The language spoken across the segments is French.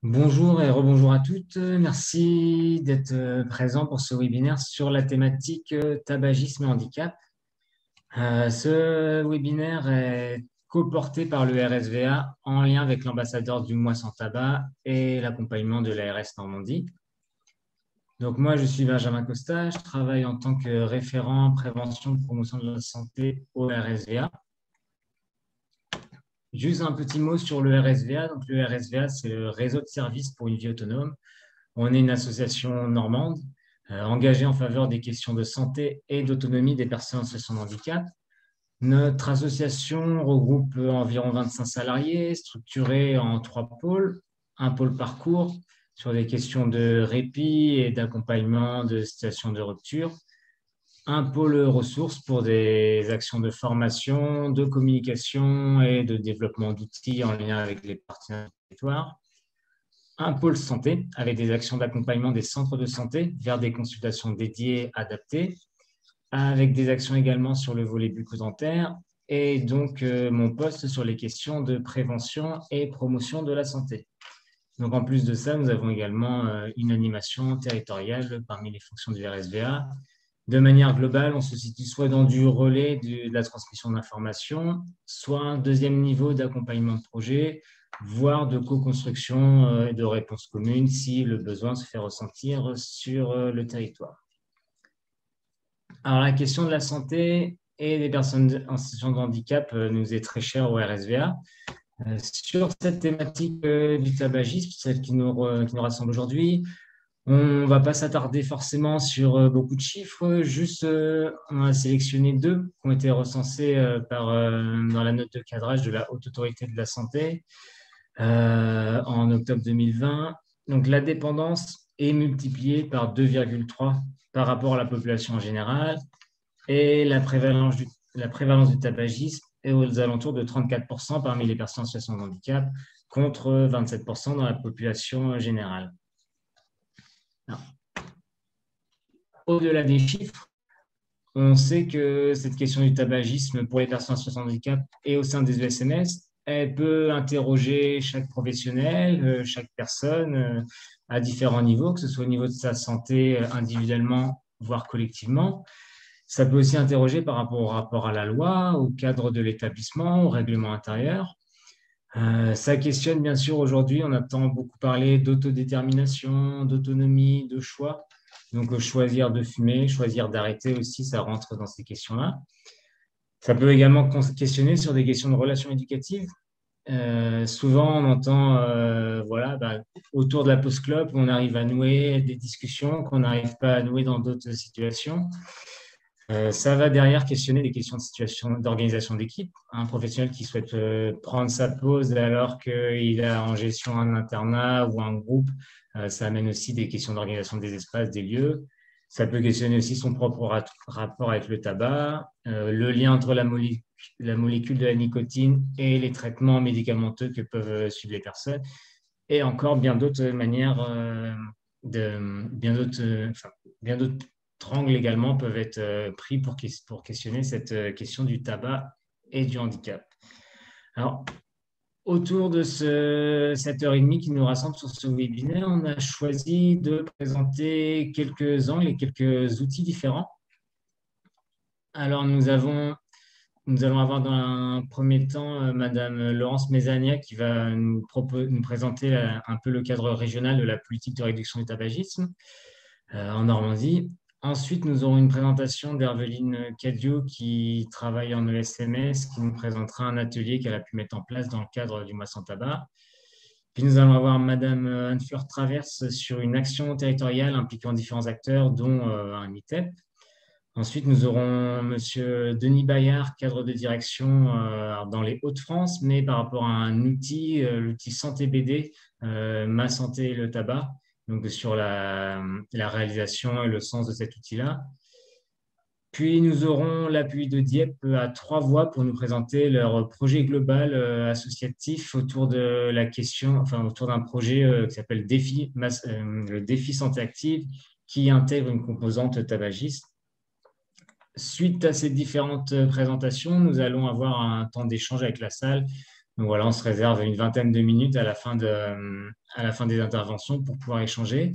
Bonjour et rebonjour à toutes. Merci d'être présent pour ce webinaire sur la thématique tabagisme et handicap. Ce webinaire est co-porté par le RSVA en lien avec l'ambassadeur du Mois sans tabac et l'accompagnement de l'ARS Normandie. Donc moi, je suis Benjamin Costa, je travaille en tant que référent prévention et promotion de la santé au RSVA. Juste un petit mot sur le RSVA. Donc le RSVA, c'est le réseau de services pour une vie autonome. On est une association normande engagée en faveur des questions de santé et d'autonomie des personnes en situation de handicap. Notre association regroupe environ 25 salariés, structurés en 3 pôles. Un pôle parcours sur des questions de répit et d'accompagnement de situations de rupture. Un pôle ressources pour des actions de formation, de communication et de développement d'outils en lien avec les partenaires du territoire. Un pôle santé avec des actions d'accompagnement des centres de santé vers des consultations dédiées adaptées, avec des actions également sur le volet bucco-dentaire et donc mon poste sur les questions de prévention et promotion de la santé. Donc en plus de ça, nous avons également une animation territoriale parmi les fonctions du RSVA. De manière globale, on se situe soit dans du relais de la transmission d'informations, soit un deuxième niveau d'accompagnement de projet, voire de co-construction et de réponses communes si le besoin se fait ressentir sur le territoire. Alors, la question de la santé et des personnes en situation de handicap nous est très chère au RSVA. Sur cette thématique du tabagisme, celle qui nous rassemble aujourd'hui, on ne va pas s'attarder forcément sur beaucoup de chiffres, juste on a sélectionné 2 qui ont été recensés dans la note de cadrage de la Haute Autorité de la Santé en octobre 2020. Donc la dépendance est multipliée par 2,3 par rapport à la population en général et la prévalence du tabagisme est aux alentours de 34% parmi les personnes en situation de handicap contre 27% dans la population générale. Au-delà des chiffres, on sait que cette question du tabagisme pour les personnes en situation de handicap et au sein des ESMS, elle peut interroger chaque professionnel, chaque personne à différents niveaux, que ce soit au niveau de sa santé individuellement, voire collectivement. Ça peut aussi interroger par rapport au rapport à la loi, au cadre de l'établissement, au règlement intérieur. Ça questionne bien sûr aujourd'hui, on entend beaucoup parler d'autodétermination, d'autonomie, de choix. Donc choisir de fumer, choisir d'arrêter aussi, ça rentre dans ces questions-là. Ça peut également questionner sur des questions de relations éducatives. Souvent, on entend autour de la pause clope, on arrive à nouer des discussions qu'on n'arrive pas à nouer dans d'autres situations. Ça va derrière questionner des questions de situation d'organisation d'équipe. Un professionnel qui souhaite prendre sa pause alors qu'il a en gestion un internat ou un groupe, ça amène aussi des questions d'organisation des espaces, des lieux. Ça peut questionner aussi son propre rapport avec le tabac, le lien entre la molécule de la nicotine et les traitements médicamenteux que peuvent suivre les personnes, et encore bien d'autres manières, bien d'autres angles également peuvent être pris pour questionner cette question du tabac et du handicap. Alors, autour de cette heure et demie qui nous rassemble sur ce webinaire, on a choisi de présenter quelques angles et quelques outils différents. Alors, nous allons avoir dans un premier temps Madame Laurence Mézania qui va nous présenter un peu le cadre régional de la politique de réduction du tabagisme en Normandie. Ensuite, nous aurons une présentation d'Herveline Cadio qui travaille en ESMS, qui nous présentera un atelier qu'elle a pu mettre en place dans le cadre du Mois sans tabac. Puis nous allons avoir Madame Anne-Fleur Traverse sur une action territoriale impliquant différents acteurs, dont un MITEP. Ensuite, nous aurons Monsieur Denis Bayard, cadre de direction dans les Hauts-de-France, mais par rapport à un outil, l'outil Santé BD, Ma Santé et le tabac, donc sur la réalisation et le sens de cet outil-là. Puis nous aurons l'appui de Dieppe à 3 voix pour nous présenter leur projet global associatif autour de la question, autour d'un projet qui s'appelle le défi santé active, qui intègre une composante tabagiste. Suite à ces différentes présentations, nous allons avoir un temps d'échange avec la salle Donc voilà, on se réserve une vingtaine de minutes à la fin des interventions pour pouvoir échanger.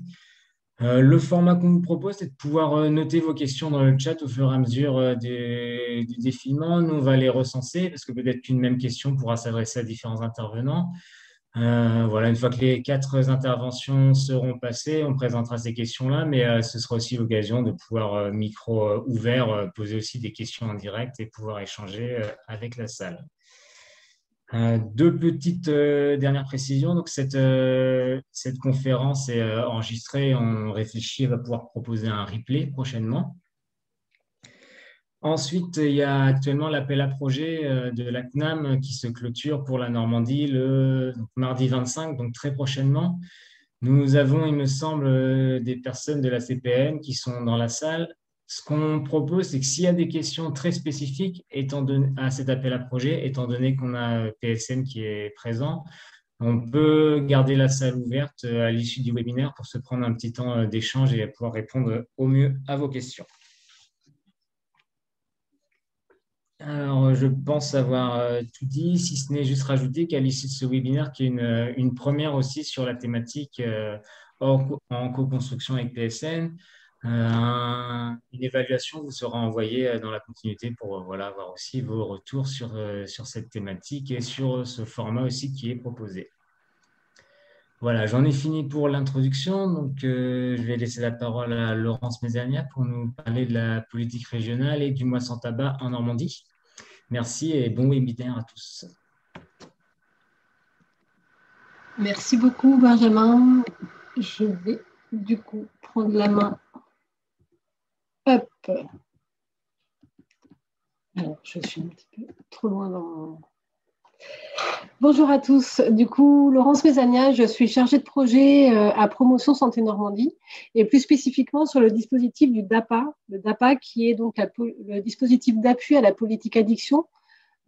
Le format qu'on vous propose, c'est de pouvoir noter vos questions dans le chat au fur et à mesure du défilement. Nous, on va les recenser parce que peut-être qu'une même question pourra s'adresser à différents intervenants. Voilà, une fois que les 4 interventions seront passées, on présentera ces questions-là, mais ce sera aussi l'occasion de pouvoir, micro ouvert, poser aussi des questions en direct et pouvoir échanger avec la salle. 2 petites dernières précisions. Donc, cette conférence est enregistrée. On réfléchit, on va pouvoir proposer un replay prochainement. Ensuite, il y a actuellement l'appel à projet de la CNAM qui se clôture pour la Normandie le mardi 25, donc très prochainement. Nous avons, il me semble, des personnes de la CPN qui sont dans la salle. Ce qu'on propose, c'est que s'il y a des questions très spécifiques à cet appel à projet, étant donné qu'on a PSN qui est présent, on peut garder la salle ouverte à l'issue du webinaire pour se prendre un petit temps d'échange et pouvoir répondre au mieux à vos questions. Alors, je pense avoir tout dit, si ce n'est juste rajouter qu'à l'issue de ce webinaire, qui est une première aussi sur la thématique en co-construction avec PSN, une évaluation vous sera envoyée dans la continuité pour voilà, avoir aussi vos retours sur cette thématique et sur ce format aussi qui est proposé. Voilà, j'en ai fini pour l'introduction. Donc, je vais laisser la parole à Laurence Mézania pour nous parler de la politique régionale et du mois sans tabac en Normandie. Merci et bon webinaire à tous. Merci beaucoup, Benjamin. Je vais du coup prendre la main. Hop. Alors, je suis un petit peu trop loin dans mon... Bonjour à tous. Du coup, Laurence Mézania, je suis chargée de projet à Promotion Santé Normandie et plus spécifiquement sur le dispositif du DAPA. Le DAPA qui est donc le dispositif d'appui à la politique addiction,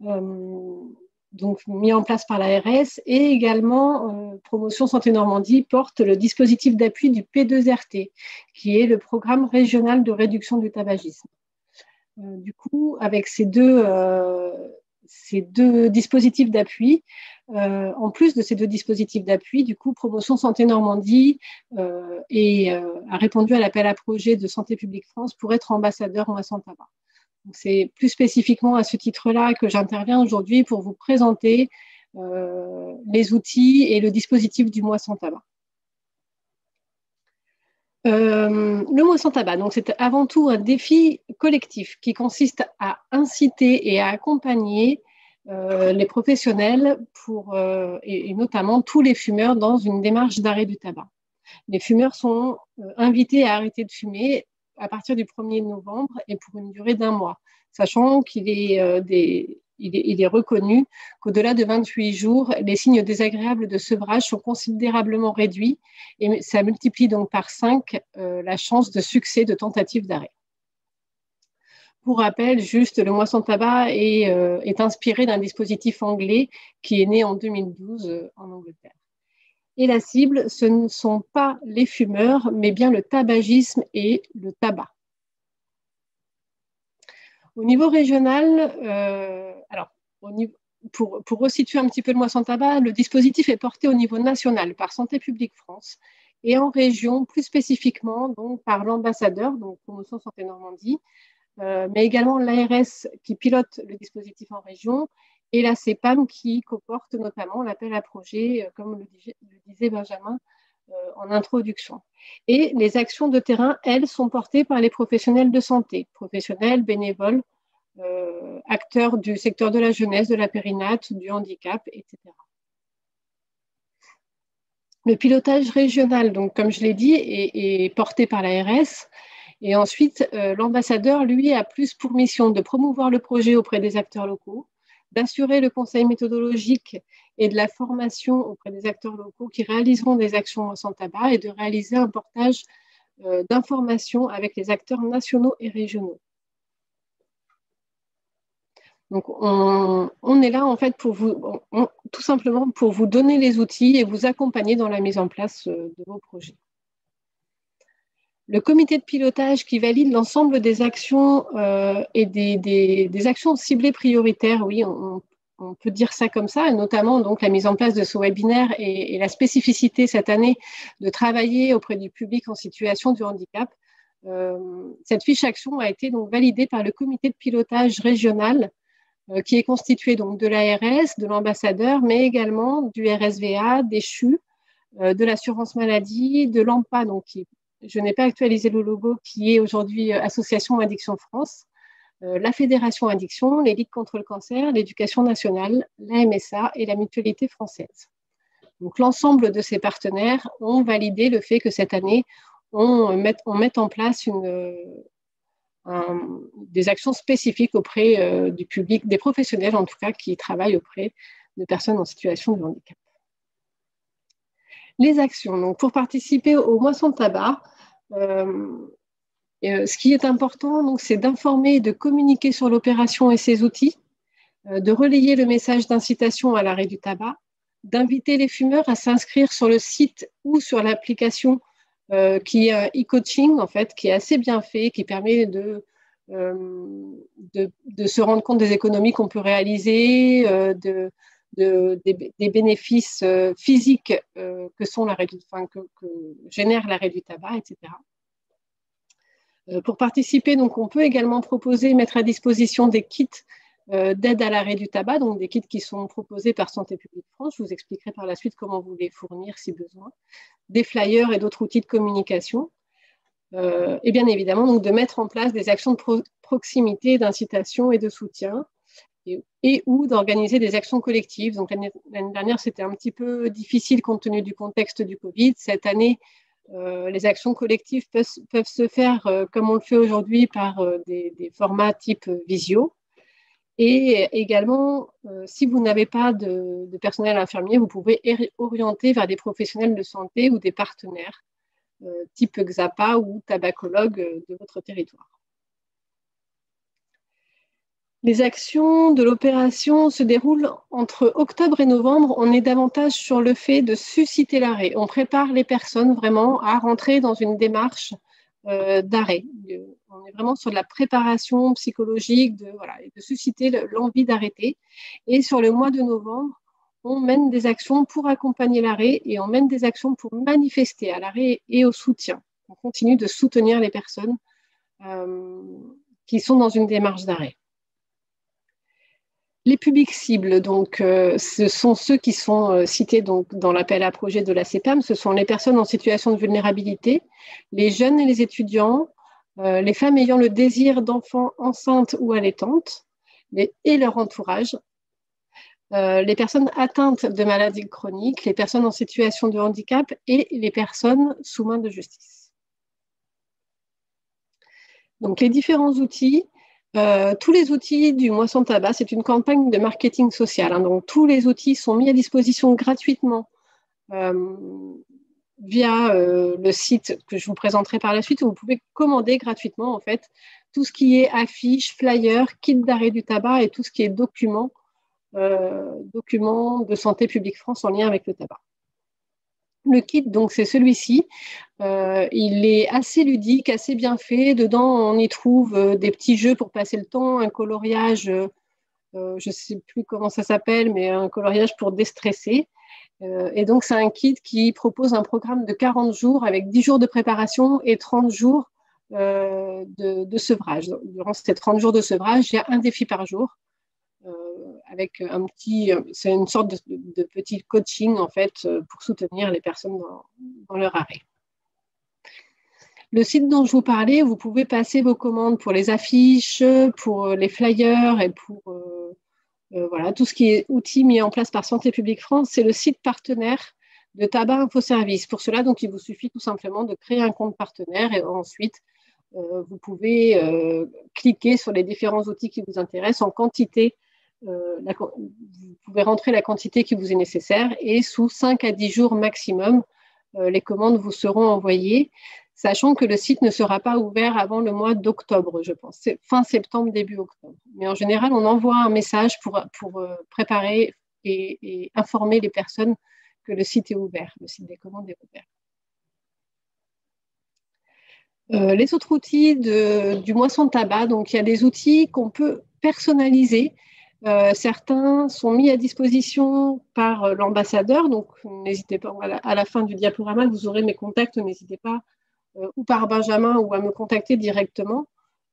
donc mis en place par l'ARS, et également Promotion Santé Normandie porte le dispositif d'appui du P2RT, qui est le programme régional de réduction du tabagisme. Du coup, avec ces deux dispositifs d'appui, en plus de ces 2 dispositifs d'appui, du coup, Promotion Santé Normandie a répondu à l'appel à projet de Santé publique France pour être ambassadeur mois sans tabac. C'est plus spécifiquement à ce titre-là que j'interviens aujourd'hui pour vous présenter les outils et le dispositif du mois sans tabac. Le mois sans tabac, donc c'est avant tout un défi collectif qui consiste à inciter et à accompagner les professionnels et notamment tous les fumeurs dans une démarche d'arrêt du tabac. Les fumeurs sont invités à arrêter de fumer à partir du 1er novembre et pour une durée d'1 mois, sachant qu'il est reconnu qu'au-delà de 28 jours, les signes désagréables de sevrage sont considérablement réduits et ça multiplie donc par 5 la chance de succès de tentative d'arrêt. Pour rappel, juste le mois sans tabac est inspiré d'un dispositif anglais qui est né en 2012 en Angleterre. Et la cible, ce ne sont pas les fumeurs, mais bien le tabagisme et le tabac. Au niveau régional, pour resituer un petit peu le mois sans tabac, le dispositif est porté au niveau national par Santé publique France et en région, plus spécifiquement donc, par l'ambassadeur, donc Promotion Santé Normandie, mais également l'ARS qui pilote le dispositif en région et la CEPAM qui comporte notamment l'appel à projet, comme le disait Benjamin en introduction. Et les actions de terrain, elles, sont portées par les professionnels de santé, professionnels, bénévoles, acteurs du secteur de la jeunesse, de la périnate, du handicap, etc. Le pilotage régional, donc, comme je l'ai dit, est porté par l'ARS. Et ensuite, l'ambassadeur, lui, a plus pour mission de promouvoir le projet auprès des acteurs locaux, d'assurer le conseil méthodologique et de la formation auprès des acteurs locaux qui réaliseront des actions sans tabac et de réaliser un portage d'informations avec les acteurs nationaux et régionaux. Donc, on est là, en fait, tout simplement pour vous donner les outils et vous accompagner dans la mise en place de vos projets. Le comité de pilotage qui valide l'ensemble des actions et des actions ciblées prioritaires, oui, on on peut dire ça comme ça, et notamment donc la mise en place de ce webinaire et la spécificité cette année de travailler auprès du public en situation de handicap. Cette fiche action a été donc validée par le comité de pilotage régional qui est constitué donc de l'ARS, de l'ambassadeur, mais également du RSVA, des CHU, de l'assurance maladie, de l'AMPA, donc je n'ai pas actualisé le logo, qui est aujourd'hui Association Addiction France, la Fédération Addiction, les Ligues contre le cancer, l'Éducation nationale, la MSA et la Mutualité française. Donc l'ensemble de ces partenaires ont validé le fait que cette année, on mette en place des actions spécifiques auprès du public, des professionnels en tout cas, qui travaillent auprès de personnes en situation de handicap. Les actions, donc pour participer au mois sans tabac, ce qui est important, c'est d'informer et de communiquer sur l'opération et ses outils, de relayer le message d'incitation à l'arrêt du tabac, d'inviter les fumeurs à s'inscrire sur le site ou sur l'application qui est un e-coaching, en fait, qui est assez bien fait, qui permet de se rendre compte des économies qu'on peut réaliser, des bénéfices physiques que génère l'arrêt du tabac, etc. Pour participer, donc, on peut également proposer, mettre à disposition des kits d'aide à l'arrêt du tabac, donc des kits qui sont proposés par Santé publique France. Je vous expliquerai par la suite comment vous les fournir si besoin. Des flyers et d'autres outils de communication. Et bien évidemment, donc, de mettre en place des actions de proximité, d'incitation et de soutien, et ou d'organiser des actions collectives. Donc l'année dernière, c'était un petit peu difficile compte tenu du contexte du Covid. Cette année, les actions collectives peuvent se faire comme on le fait aujourd'hui par des formats type visio. Et également, si vous n'avez pas de personnel infirmier, vous pouvez orienter vers des professionnels de santé ou des partenaires type XAPA ou tabacologue de votre territoire. Les actions de l'opération se déroulent entre octobre et novembre. On est davantage sur le fait de susciter l'arrêt. On prépare les personnes vraiment à rentrer dans une démarche d'arrêt. On est vraiment sur de la préparation psychologique, de susciter l'envie d'arrêter. Et sur le mois de novembre, on mène des actions pour accompagner l'arrêt et on mène des actions pour manifester à l'arrêt et au soutien. On continue de soutenir les personnes qui sont dans une démarche d'arrêt. Les publics cibles, donc, ce sont ceux qui sont cités donc, dans l'appel à projet de la CEPAM. Ce sont les personnes en situation de vulnérabilité, les jeunes et les étudiants, les femmes ayant le désir d'enfants enceintes ou allaitantes et leur entourage, les personnes atteintes de maladies chroniques, les personnes en situation de handicap et les personnes sous main de justice. Donc, les différents outils. Tous les outils du mois sans tabac, c'est une campagne de marketing social. Donc, tous les outils sont mis à disposition gratuitement via le site que je vous présenterai par la suite, où vous pouvez commander gratuitement en fait tout ce qui est affiches, flyers, kits d'arrêt du tabac et tout ce qui est documents de Santé publique France en lien avec le tabac. Le kit, donc, c'est celui-ci. Il est assez ludique, assez bien fait. Dedans, on y trouve des petits jeux pour passer le temps, un coloriage, je ne sais plus comment ça s'appelle, mais un coloriage pour déstresser. Et donc, c'est un kit qui propose un programme de 40 jours avec 10 jours de préparation et 30 jours de sevrage. Durant ces 30 jours de sevrage, il y a un défi par jour. Avec c'est une sorte de petit coaching en fait pour soutenir les personnes dans leur arrêt. Le site dont je vous parlais, vous pouvez passer vos commandes pour les affiches, pour les flyers et pour tout ce qui est outils mis en place par Santé publique France. C'est le site partenaire de Tabac Info Service. Pour cela, donc, il vous suffit tout simplement de créer un compte partenaire et ensuite vous pouvez cliquer sur les différents outils qui vous intéressent en quantité. Vous pouvez rentrer la quantité qui vous est nécessaire et sous 5 à 10 jours maximum, les commandes vous seront envoyées, sachant que le site ne sera pas ouvert avant le mois d'octobre, je pense. C'est fin septembre, début octobre. Mais en général, on envoie un message pour préparer et informer les personnes que le site est ouvert, le site des commandes est ouvert. Les autres outils du mois sans tabac, donc il y a des outils qu'on peut personnaliser Certains sont mis à disposition par l'ambassadeur, donc n'hésitez pas, à la fin du diaporama, vous aurez mes contacts, n'hésitez pas, ou par Benjamin, ou à me contacter directement.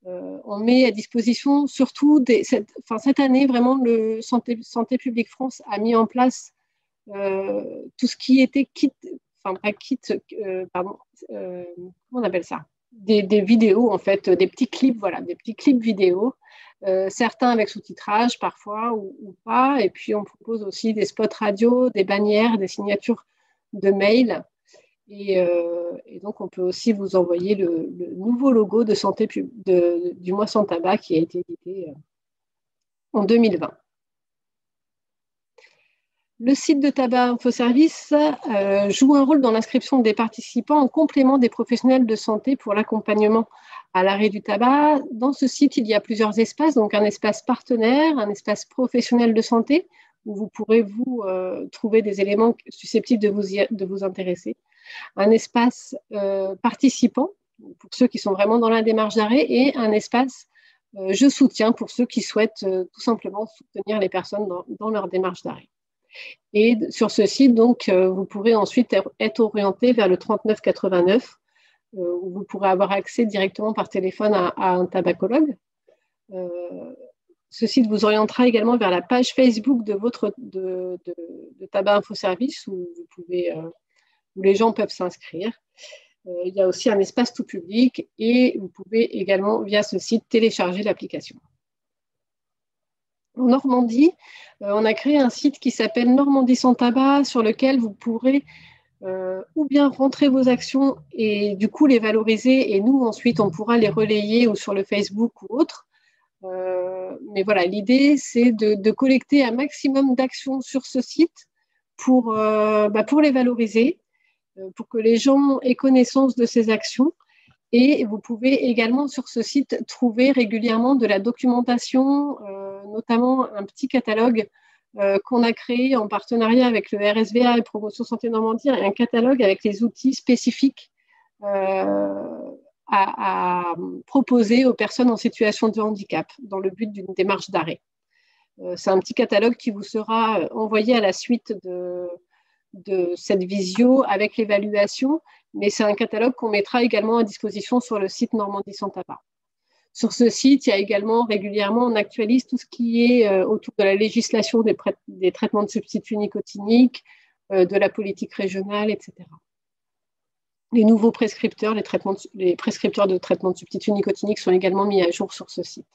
On met à disposition surtout, cette année, vraiment, le Santé publique France a mis en place tout ce qui était kit, enfin pas kit, pardon, comment on appelle ça, des vidéos en fait, des petits clips, voilà, des petits clips vidéo, certains avec sous-titrage parfois ou pas, et puis on propose aussi des spots radio, des bannières, des signatures de mails, et donc on peut aussi vous envoyer le nouveau logo de du mois sans tabac qui a été édité en 2020. Le site de Tabac Info Service joue un rôle dans l'inscription des participants en complément des professionnels de santé pour l'accompagnement à l'arrêt du tabac. Dans ce site, il y a plusieurs espaces, donc un espace partenaire, un espace professionnel de santé, où vous pourrez trouver des éléments susceptibles de vous intéresser. Un espace participant, pour ceux qui sont vraiment dans la démarche d'arrêt, et un espace je soutiens pour ceux qui souhaitent tout simplement soutenir les personnes dans leur démarche d'arrêt. Et sur ce site, donc, vous pourrez ensuite être orienté vers le 3989, où vous pourrez avoir accès directement par téléphone à un tabacologue. Ce site vous orientera également vers la page Facebook de Tabac Info Service, où les gens peuvent s'inscrire. Il y a aussi un espace tout public et vous pouvez également, via ce site, télécharger l'application. En Normandie, on a créé un site qui s'appelle Normandie sans tabac, sur lequel vous pourrez ou bien rentrer vos actions et du coup les valoriser, et nous ensuite on pourra les relayer ou sur le Facebook ou autre. Mais voilà, l'idée c'est de collecter un maximum d'actions sur ce site pour les valoriser, pour que les gens aient connaissance de ces actions. Et vous pouvez également sur ce site trouver régulièrement de la documentation, notamment un petit catalogue qu'on a créé en partenariat avec le RSVA et Promotion Santé Normandie, un catalogue avec les outils spécifiques à proposer aux personnes en situation de handicap dans le but d'une démarche d'arrêt. C'est un petit catalogue qui vous sera envoyé à la suite de cette visio avec l'évaluation, mais c'est un catalogue qu'on mettra également à disposition sur le site Normandie sans tabac. Sur ce site, il y a également régulièrement, on actualise tout ce qui est autour de la législation des traitements de substituts nicotiniques, de la politique régionale, etc. Les nouveaux prescripteurs, les prescripteurs de traitements de substituts nicotiniques sont également mis à jour sur ce site.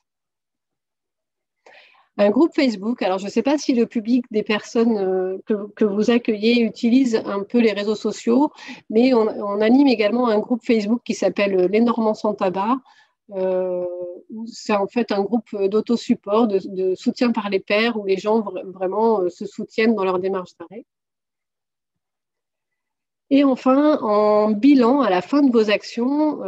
Un groupe Facebook, alors je ne sais pas si le public des personnes que vous accueillez utilise un peu les réseaux sociaux, mais on anime également un groupe Facebook qui s'appelle Les Normands sans tabac. C'est en fait un groupe d'autosupport, de soutien par les pairs, où les gens vraiment se soutiennent dans leur démarche d'arrêt. Et enfin, en bilan, à la fin de vos actions,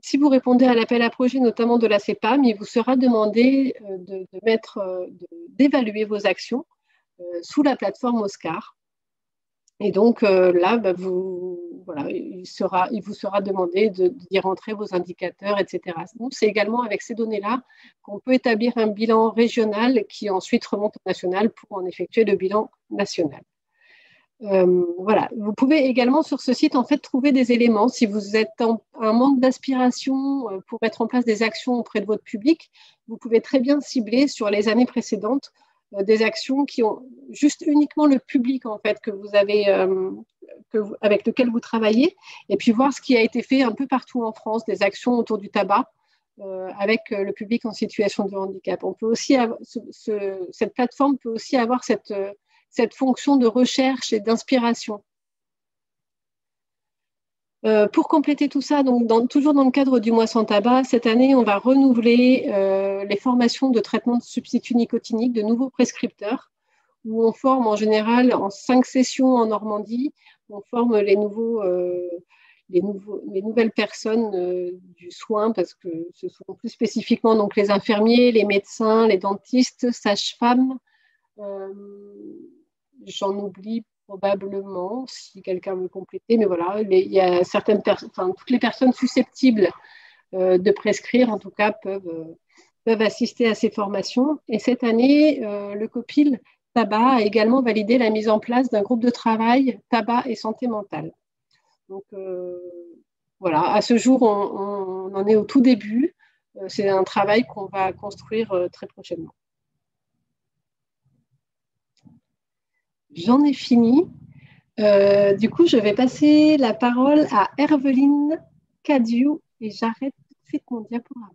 si vous répondez à l'appel à projet, notamment de la CEPAM, il vous sera demandé d'évaluer vos actions sous la plateforme Oscar. Et donc là, il vous sera demandé d'y rentrer vos indicateurs, etc. Donc, c'est également avec ces données-là qu'on peut établir un bilan régional qui ensuite remonte au national pour en effectuer le bilan national. Voilà. Vous pouvez également sur ce site en fait trouver des éléments. Si vous êtes en un manque d'aspiration pour mettre en place des actions auprès de votre public, vous pouvez très bien cibler sur les années précédentes des actions qui ont juste uniquement le public en fait que vous avez, avec lequel vous travaillez, et puis voir ce qui a été fait un peu partout en France, des actions autour du tabac avec le public en situation de handicap. On peut aussi cette plateforme peut aussi avoir cette fonction de recherche et d'inspiration. Pour compléter tout ça, donc toujours dans le cadre du mois sans tabac, cette année, on va renouveler les formations de traitement de substituts nicotiniques de nouveaux prescripteurs, où on forme en général en 5 sessions en Normandie, on forme les nouvelles personnes du soin, parce que ce sont plus spécifiquement donc, les infirmiers, les médecins, les dentistes, sages-femmes. J'en oublie probablement si quelqu'un veut compléter, mais voilà, il y a toutes les personnes susceptibles de prescrire, en tout cas, peuvent peuvent assister à ces formations. Et cette année, le COPIL Tabac a également validé la mise en place d'un groupe de travail tabac et santé mentale. Donc voilà, à ce jour, on en est au tout début. C'est un travail qu'on va construire très prochainement. J'en ai fini. Du coup, je vais passer la parole à Herveline Cadieu et j'arrête tout de suite mon diaporama.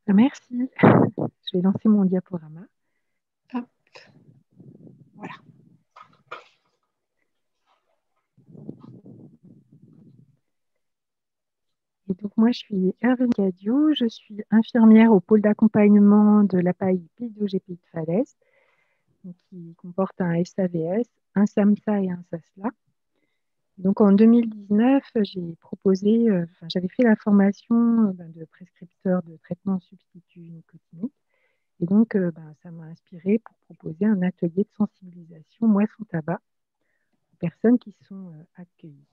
Merci. Je vais lancer mon diaporama. Hop. Voilà. Et donc, moi, je suis Herveline Cadieu. Je suis infirmière au pôle d'accompagnement de l'APAI Pays de Falaise, qui comporte un SAVS, un SAMSA et un SASLA. Donc en 2019, j'avais fait la formation de prescripteur de traitement substitut nicotinique. Et donc, ça m'a inspirée pour proposer un atelier de sensibilisation moisson tabac aux personnes qui sont accueillies.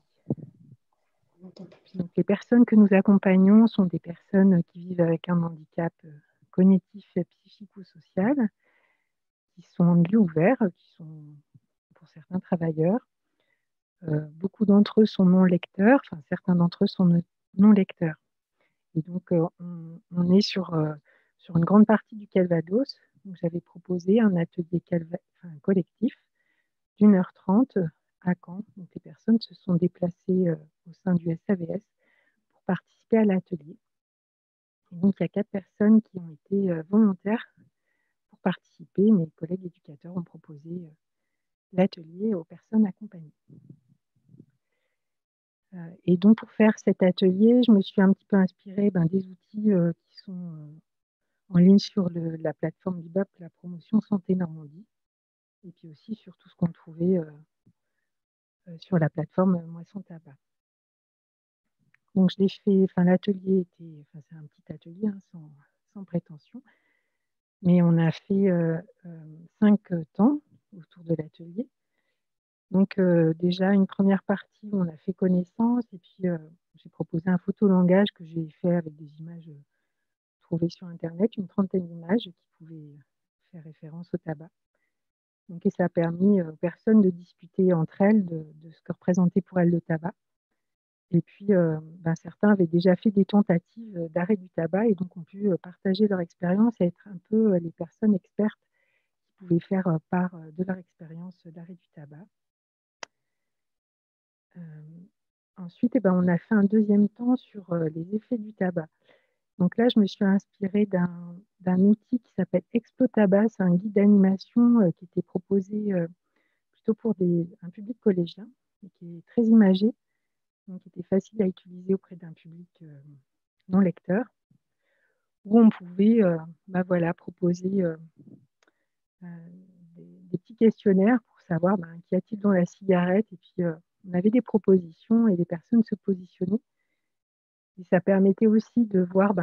Donc, les personnes que nous accompagnons sont des personnes qui vivent avec un handicap cognitif, psychique ou social, qui sont en milieu ouvert, qui sont pour certains travailleurs. Beaucoup d'entre eux sont non-lecteurs, enfin certains d'entre eux sont non-lecteurs. Et donc, on est sur une grande partie du Calvados. J'avais proposé un atelier collectif d'1h30 à Caen. Donc, les personnes se sont déplacées au sein du SAVS pour participer à l'atelier. Et donc, il y a 4 personnes qui ont été volontaires pour participer. Mes collègues éducateurs ont proposé l'atelier aux personnes accompagnées. Et donc, pour faire cet atelier, je me suis un petit peu inspirée des outils qui sont en ligne sur la plateforme du BAP, la promotion Santé Normandie, et puis aussi sur tout ce qu'on trouvait sur la plateforme Moisson Tabac. Donc, je l'ai fait, l'atelier c'est un petit atelier sans prétention, mais on a fait 5 temps autour de l'atelier. Donc, déjà, une première partie où on a fait connaissance, et puis j'ai proposé un photolangage que j'ai fait avec des images trouvées sur Internet, une trentaine d'images qui pouvaient faire référence au tabac. Donc, et ça a permis aux personnes de discuter entre elles de ce que représentait pour elles le tabac. Et puis, certains avaient déjà fait des tentatives d'arrêt du tabac et donc ont pu partager leur expérience et être un peu les personnes expertes qui pouvaient faire part de leur expérience d'arrêt du tabac. Ensuite, on a fait un deuxième temps sur les effets du tabac. Donc là, je me suis inspirée d'un outil qui s'appelle Explo Tabac. C'est un guide d'animation qui était proposé plutôt pour un public collégien, et qui est très imagé, donc qui était facile à utiliser auprès d'un public non lecteur, où on pouvait proposer des petits questionnaires pour savoir qu'y a-t-il dans la cigarette, et puis on avait des propositions et les personnes se positionnaient. Et ça permettait aussi de voir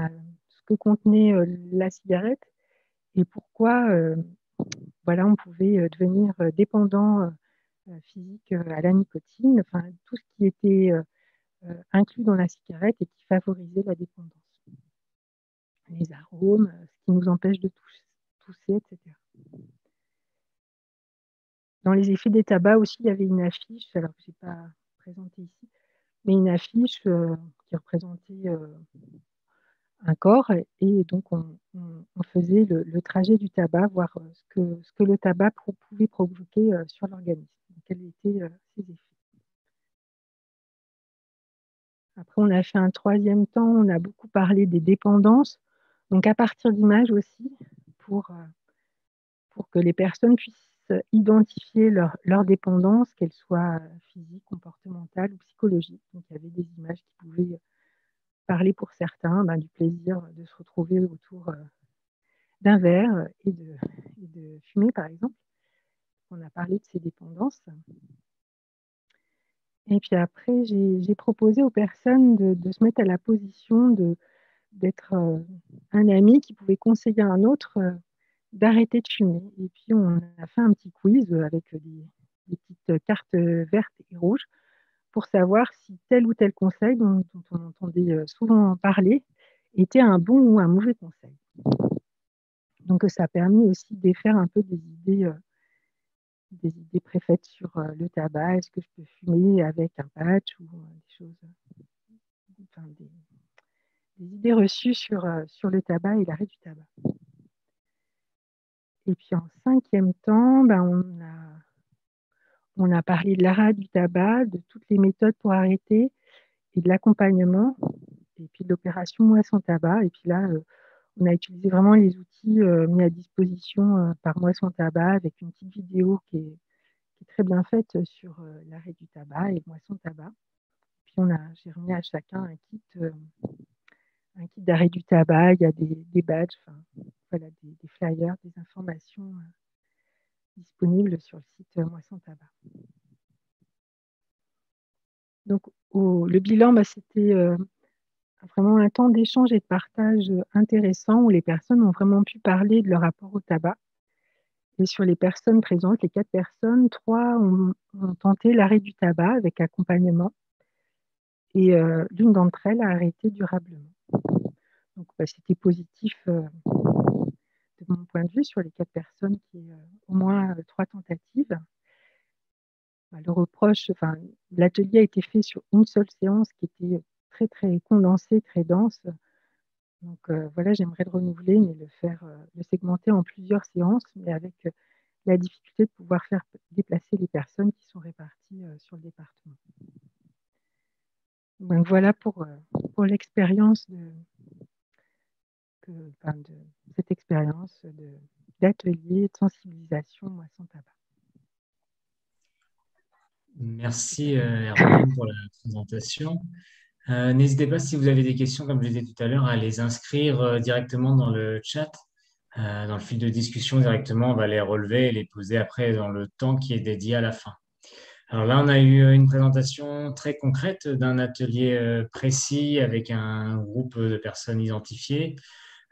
ce que contenait la cigarette et pourquoi on pouvait devenir dépendant physique à la nicotine, tout ce qui était inclus dans la cigarette et qui favorisait la dépendance. Les arômes, ce qui nous empêche de tousser, etc. Dans les effets des tabacs aussi, il y avait une affiche, alors que je n'ai pas présenté ici, mais une affiche qui représentait un corps, et donc on faisait le trajet du tabac, voir ce que le tabac pouvait provoquer sur l'organisme, quels étaient ses effets. Après, on a fait un troisième temps, on a beaucoup parlé des dépendances, donc à partir d'images aussi, pour que les personnes puissent identifier leur dépendance, qu'elle soit physique, comportementale ou psychologique. Donc, il y avait des images qui pouvaient parler pour certains du plaisir de se retrouver autour d'un verre et de fumer, par exemple. On a parlé de ces dépendances. Et puis après, j'ai proposé aux personnes de se mettre à la position d'être un ami qui pouvait conseiller à un autre d'arrêter de fumer. Et puis, on a fait un petit quiz avec des petites cartes vertes et rouges pour savoir si tel ou tel conseil dont on entendait souvent parler était un bon ou un mauvais conseil. Donc, ça a permis aussi de défaire un peu des idées préfaites sur le tabac. Est-ce que je peux fumer avec un patch ou des choses, enfin, des idées reçues sur le tabac et l'arrêt du tabac. Et puis en 5e temps, on a parlé de l'arrêt du tabac, de toutes les méthodes pour arrêter et de l'accompagnement, et puis de l'opération Moisson Tabac. Et puis là, on a utilisé vraiment les outils mis à disposition par Moisson Tabac avec une petite vidéo qui est très bien faite sur l'arrêt du tabac et Moisson Tabac. Puis j'ai remis à chacun un kit d'arrêt du tabac. Il y a des badges, voilà, des flyers, des informations disponibles sur le site Moisson Tabac. Donc, le bilan, c'était vraiment un temps d'échange et de partage intéressant où les personnes ont vraiment pu parler de leur rapport au tabac. Et sur les personnes présentes, les 4 personnes, 3 ont tenté l'arrêt du tabac avec accompagnement et l'une d'entre elles a arrêté durablement. Donc, c'était positif de mon point de vue sur les 4 personnes qui ont au moins 3 tentatives. Le reproche, l'atelier a été fait sur une seule séance qui était très, très condensée, très dense. Donc, voilà, j'aimerais le renouveler, mais le segmenter en plusieurs séances, mais avec la difficulté de pouvoir faire déplacer les personnes qui sont réparties sur le département. Donc, voilà pour l'expérience de cette expérience d'atelier de sensibilisation Moisson Tabac. Merci Hermine pour la présentation. N'hésitez pas, si vous avez des questions, comme je disais tout à l'heure, à les inscrire directement dans le chat, dans le fil de discussion directement. On va les relever et les poser après dans le temps qui est dédié à la fin. Alors là, on a eu une présentation très concrète d'un atelier précis avec un groupe de personnes identifiées.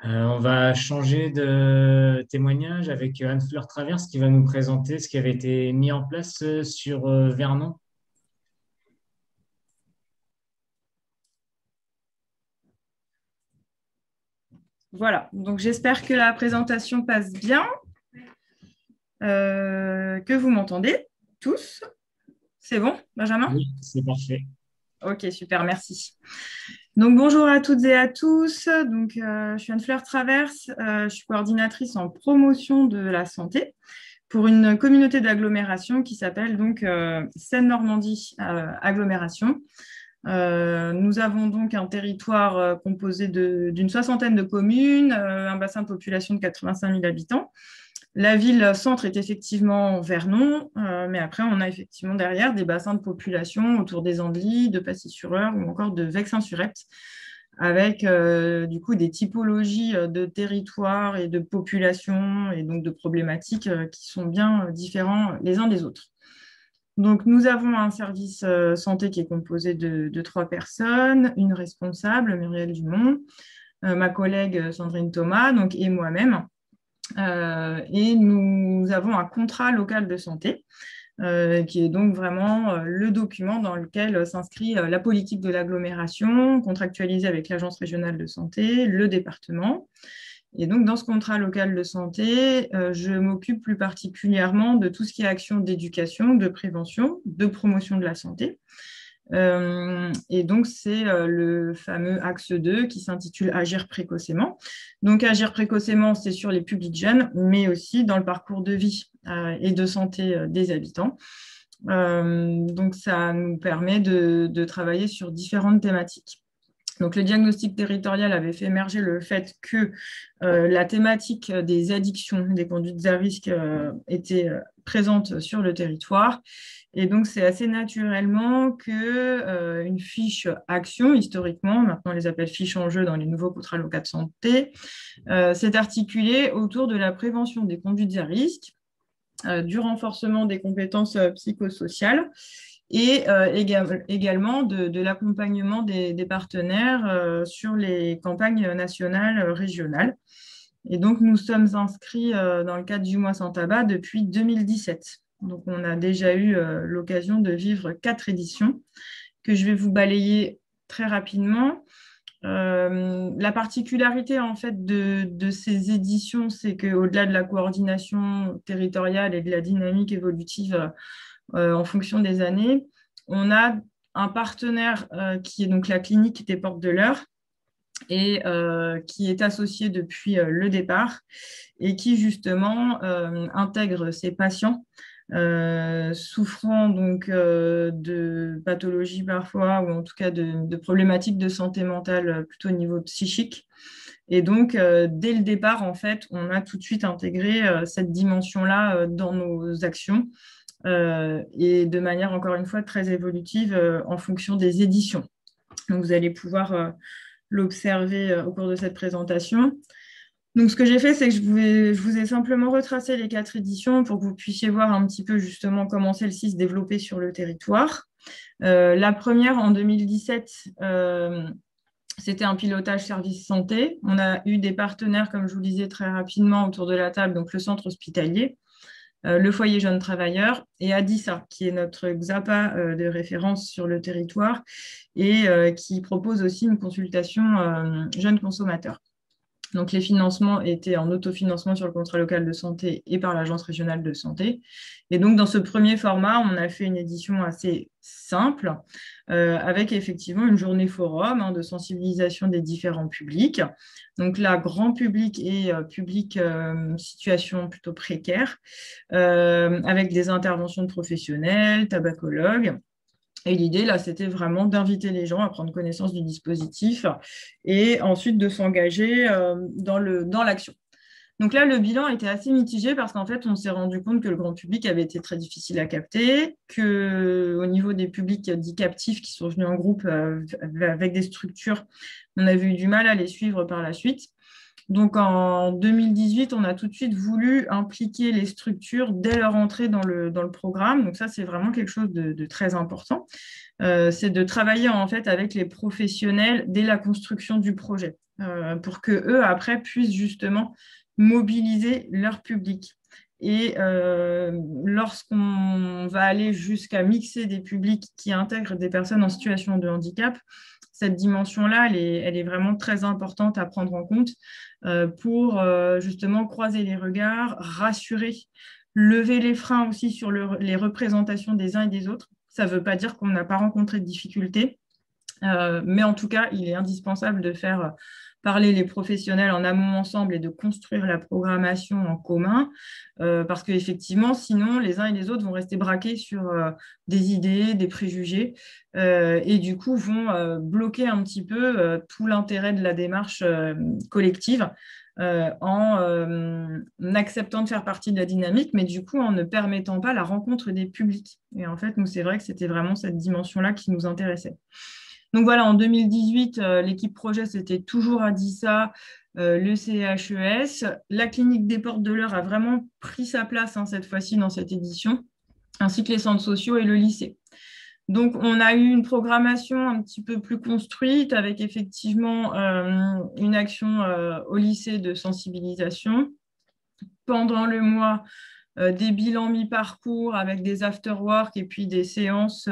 On va changer de témoignage avec Anne-Fleur Traverse qui va nous présenter ce qui avait été mis en place sur Vernon. Voilà, donc j'espère que la présentation passe bien, que vous m'entendez tous. C'est bon, Benjamin? Oui, c'est parfait. Ok, super, merci. Donc, bonjour à toutes et à tous. Donc, je suis Anne-Fleur Traverse, je suis coordinatrice en promotion de la santé pour une communauté d'agglomération qui s'appelle donc Seine-Normandie Agglomération. Nous avons donc un territoire composé d'une 60aine de communes, un bassin de population de 85 000 habitants. La ville-centre est effectivement Vernon, mais après, on a effectivement derrière des bassins de population autour des Andelys, de Passy-sur-Eure ou encore de Vexin-sur-Epte, avec du coup des typologies de territoires et de populations et donc de problématiques qui sont bien différents les uns des autres. Donc, nous avons un service santé qui est composé de 3 personnes, une responsable, Muriel Dumont, ma collègue Sandrine Thomas donc, et moi-même. Et nous avons un contrat local de santé qui est donc vraiment le document dans lequel s'inscrit la politique de l'agglomération, contractualisée avec l'Agence régionale de santé, le département. Et donc, dans ce contrat local de santé, je m'occupe plus particulièrement de tout ce qui est action d'éducation, de prévention, de promotion de la santé. Et donc, c'est le fameux axe 2 qui s'intitule Agir précocement. Donc, agir précocement, c'est sur les publics jeunes, mais aussi dans le parcours de vie et de santé des habitants. Donc, ça nous permet de travailler sur différentes thématiques. Donc, le diagnostic territorial avait fait émerger le fait que la thématique des addictions, des conduites à risque était présente sur le territoire. Et donc, c'est assez naturellement qu'une fiche action, historiquement, maintenant on les appelle fiches enjeux dans les nouveaux contrats locaux de santé, s'est articulée autour de la prévention des conduites à risque, du renforcement des compétences psychosociales et également de l'accompagnement des partenaires sur les campagnes nationales, régionales. Et donc, nous sommes inscrits dans le cadre du Mois sans tabac depuis 2017. Donc, on a déjà eu l'occasion de vivre 4 éditions que je vais vous balayer très rapidement. La particularité en fait de ces éditions, c'est qu'au-delà de la coordination territoriale et de la dynamique évolutive en fonction des années, on a un partenaire qui est donc la clinique des Portes de l'Eure et qui est associé depuis le départ et qui justement intègre ces patients souffrant donc de pathologies parfois, ou en tout cas de problématiques de santé mentale plutôt au niveau psychique. Et donc, dès le départ, en fait, on a tout de suite intégré cette dimension-là dans nos actions et de manière, encore une fois, très évolutive en fonction des éditions. Donc, vous allez pouvoir l'observer au cours de cette présentation. Donc, ce que j'ai fait, c'est que je vous ai simplement retracé les 4 éditions pour que vous puissiez voir un petit peu justement comment celles-ci se développaient sur le territoire. La première, en 2017, c'était un pilotage service santé. On a eu des partenaires, comme je vous le disais très rapidement autour de la table, donc le centre hospitalier, le foyer jeunes travailleurs et Adissa, qui est notre XAPA de référence sur le territoire et qui propose aussi une consultation jeunes consommateurs. Donc, les financements étaient en autofinancement sur le contrat local de santé et par l'agence régionale de santé. Et donc, dans ce premier format, on a fait une édition assez simple avec effectivement une journée forum de sensibilisation des différents publics. Donc là, grand public et public situation plutôt précaire, avec des interventions de professionnels, tabacologues. Et l'idée, là, c'était vraiment d'inviter les gens à prendre connaissance du dispositif et ensuite de s'engager dans l'action. Donc là, le bilan était assez mitigé parce qu'en fait, on s'est rendu compte que le grand public avait été très difficile à capter, qu'au niveau des publics dits captifs qui sont venus en groupe avec des structures, on avait eu du mal à les suivre par la suite. Donc, en 2018, on a tout de suite voulu impliquer les structures dès leur entrée dans le programme. Donc, ça, c'est vraiment quelque chose de très important. C'est de travailler en fait avec les professionnels dès la construction du projet pour qu'eux, après, puissent justement mobiliser leur public. Et lorsqu'on va aller jusqu'à mixer des publics qui intègrent des personnes en situation de handicap, cette dimension-là, elle est vraiment très importante à prendre en compte pour justement croiser les regards, rassurer, lever les freins aussi sur les représentations des uns et des autres. Ça ne veut pas dire qu'on n'a pas rencontré de difficultés, mais en tout cas, il est indispensable de faire parler les professionnels en amont ensemble et de construire la programmation en commun, parce qu'effectivement, sinon, les uns et les autres vont rester braqués sur des idées, des préjugés, et du coup vont bloquer un petit peu tout l'intérêt de la démarche collective en acceptant de faire partie de la dynamique, mais du coup en ne permettant pas la rencontre des publics. Et en fait, nous, c'est vrai que c'était vraiment cette dimension-là qui nous intéressait. Donc voilà, en 2018, l'équipe projet, c'était toujours Adissa, le CHES. La clinique des Portes de l'Eure a vraiment pris sa place cette fois-ci dans cette édition, ainsi que les centres sociaux et le lycée. Donc, on a eu une programmation un petit peu plus construite avec effectivement une action au lycée de sensibilisation. Pendant le mois, des bilans mi-parcours avec des after-work et puis des séances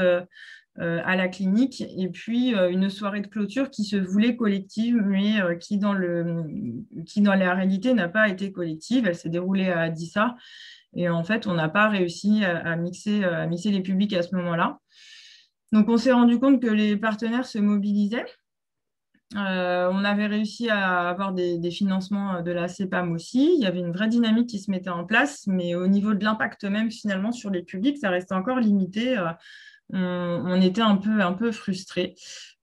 à la clinique, et puis une soirée de clôture qui se voulait collective, mais qui dans la réalité n'a pas été collective. Elle s'est déroulée à Adissa, et en fait, on n'a pas réussi à mixer les publics à ce moment-là. Donc, on s'est rendu compte que les partenaires se mobilisaient. On avait réussi à avoir des financements de la CEPAM aussi. Il y avait une vraie dynamique qui se mettait en place, mais au niveau de l'impact même, finalement, sur les publics, ça restait encore limité. On était un peu frustrés.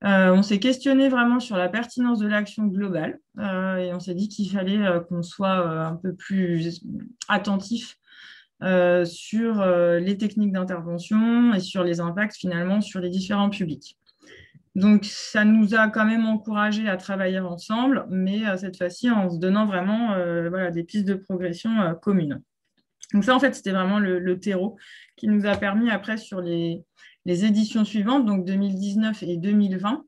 On s'est questionné vraiment sur la pertinence de l'action globale et on s'est dit qu'il fallait qu'on soit un peu plus attentif sur les techniques d'intervention et sur les impacts finalement sur les différents publics. Donc, ça nous a quand même encouragés à travailler ensemble, mais cette fois-ci en se donnant vraiment des pistes de progression communes. Donc ça, en fait, c'était vraiment le terreau qui nous a permis après sur les éditions suivantes, donc 2019 et 2020.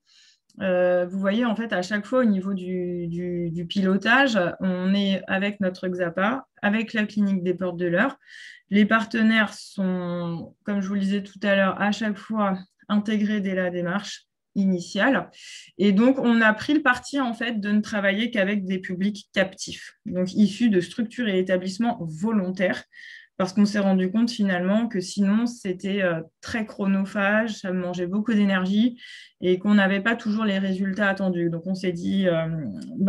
Vous voyez, en fait, à chaque fois, au niveau du pilotage, on est avec notre XAPA, avec la clinique des Portes de l'Eure. Les partenaires sont, comme je vous le disais tout à l'heure, à chaque fois intégrés dès la démarche. initiale. Et donc, on a pris le parti, en fait, de ne travailler qu'avec des publics captifs, donc issus de structures et établissements volontaires, parce qu'on s'est rendu compte finalement que sinon, c'était très chronophage, ça mangeait beaucoup d'énergie et qu'on n'avait pas toujours les résultats attendus. Donc, on s'est dit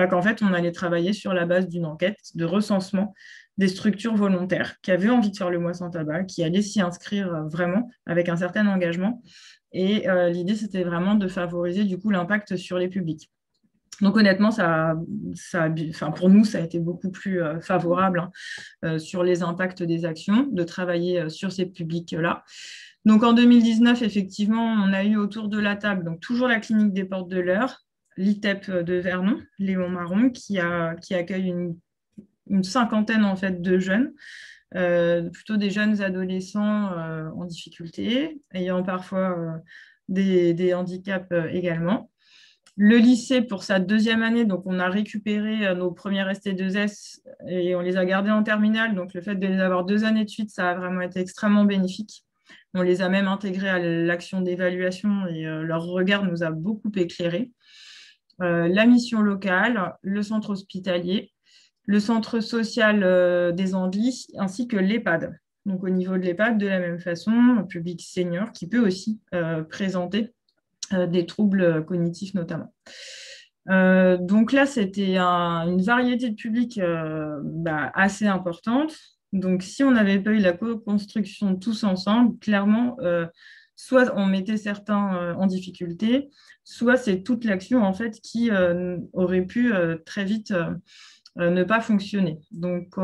qu'en fait, on allait travailler sur la base d'une enquête de recensement des structures volontaires qui avaient envie de faire le mois sans tabac, qui allaient s'y inscrire vraiment avec un certain engagement. Et l'idée, c'était vraiment de favoriser du coup l'impact sur les publics. Donc honnêtement, pour nous, ça a été beaucoup plus favorable sur les impacts des actions, de travailler sur ces publics-là. Donc en 2019, effectivement, on a eu autour de la table donc toujours la clinique des Portes de l'Eure, l'ITEP de Vernon, Léon Marron, qui accueille une cinquantaine en fait de jeunes, plutôt des jeunes adolescents en difficulté, ayant parfois des handicaps également. Le lycée, pour sa deuxième année, donc on a récupéré nos premières ST2S et on les a gardés en terminale. Donc le fait de les avoir 2 années de suite, ça a vraiment été extrêmement bénéfique. On les a même intégrés à l'action d'évaluation et leur regard nous a beaucoup éclairés. La mission locale, le centre hospitalier, le centre social des Andelys, ainsi que l'EHPAD. Donc au niveau de l'EHPAD, de la même façon, un public senior qui peut aussi présenter des troubles cognitifs notamment. Donc là, c'était une variété de publics assez importante. Donc si on n'avait pas eu la co-construction tous ensemble, clairement, soit on mettait certains en difficulté, soit c'est toute l'action en fait qui aurait pu très vite ne pas fonctionner. Donc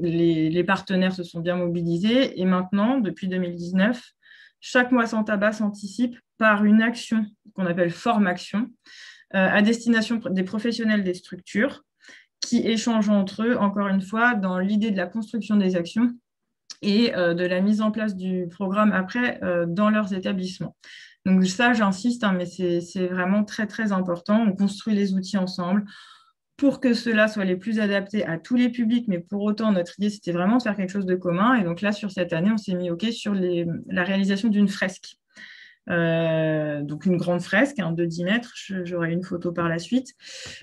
les partenaires se sont bien mobilisés et maintenant, depuis 2019, chaque mois sans tabac s'anticipe par une action qu'on appelle forme-action à destination des professionnels des structures qui échangent entre eux, encore une fois, dans l'idée de la construction des actions et de la mise en place du programme après dans leurs établissements. Donc ça, j'insiste, mais c'est vraiment très, très important. On construit les outils ensemble pour que cela soit les plus adaptés à tous les publics, mais pour autant, notre idée, c'était vraiment de faire quelque chose de commun. Et donc là, sur cette année, on s'est mis OK sur la réalisation d'une fresque. Donc une grande fresque de 10 mètres, j'aurai une photo par la suite,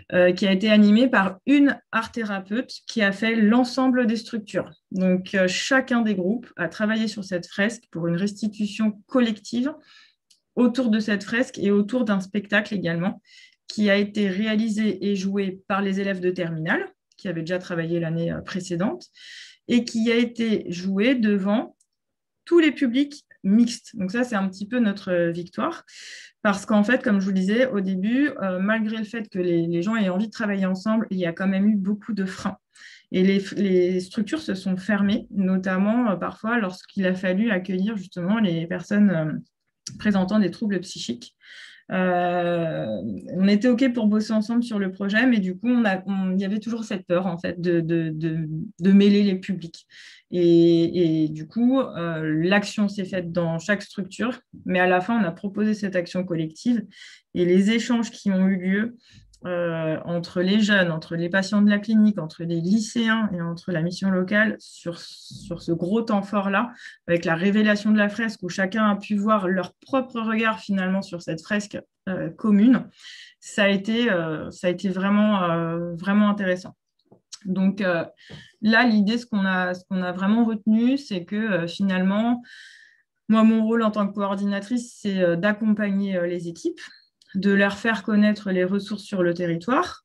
qui a été animée par une art-thérapeute qui a fait l'ensemble des structures. Donc chacun des groupes a travaillé sur cette fresque pour une restitution collective autour de cette fresque et autour d'un spectacle également, qui a été réalisé et joué par les élèves de terminale, qui avaient déjà travaillé l'année précédente, et qui a été joué devant tous les publics mixtes. Donc ça, c'est un petit peu notre victoire, parce qu'en fait, comme je vous le disais au début, malgré le fait que les gens aient envie de travailler ensemble, il y a quand même eu beaucoup de freins. Et les structures se sont fermées, notamment parfois lorsqu'il a fallu accueillir justement les personnes présentant des troubles psychiques. On était OK pour bosser ensemble sur le projet, mais du coup, il y avait toujours cette peur en fait, de mêler les publics. Et du coup, l'action s'est faite dans chaque structure, mais à la fin, on a proposé cette action collective et les échanges qui ont eu lieu entre les jeunes, entre les patients de la clinique, entre les lycéens et entre la mission locale sur ce gros temps fort-là, avec la révélation de la fresque où chacun a pu voir leur propre regard finalement sur cette fresque commune, ça a été vraiment, vraiment intéressant. Donc là, l'idée, ce qu'on a vraiment retenu, c'est que finalement, moi, mon rôle en tant que coordinatrice, c'est d'accompagner les équipes, de leur faire connaître les ressources sur le territoire,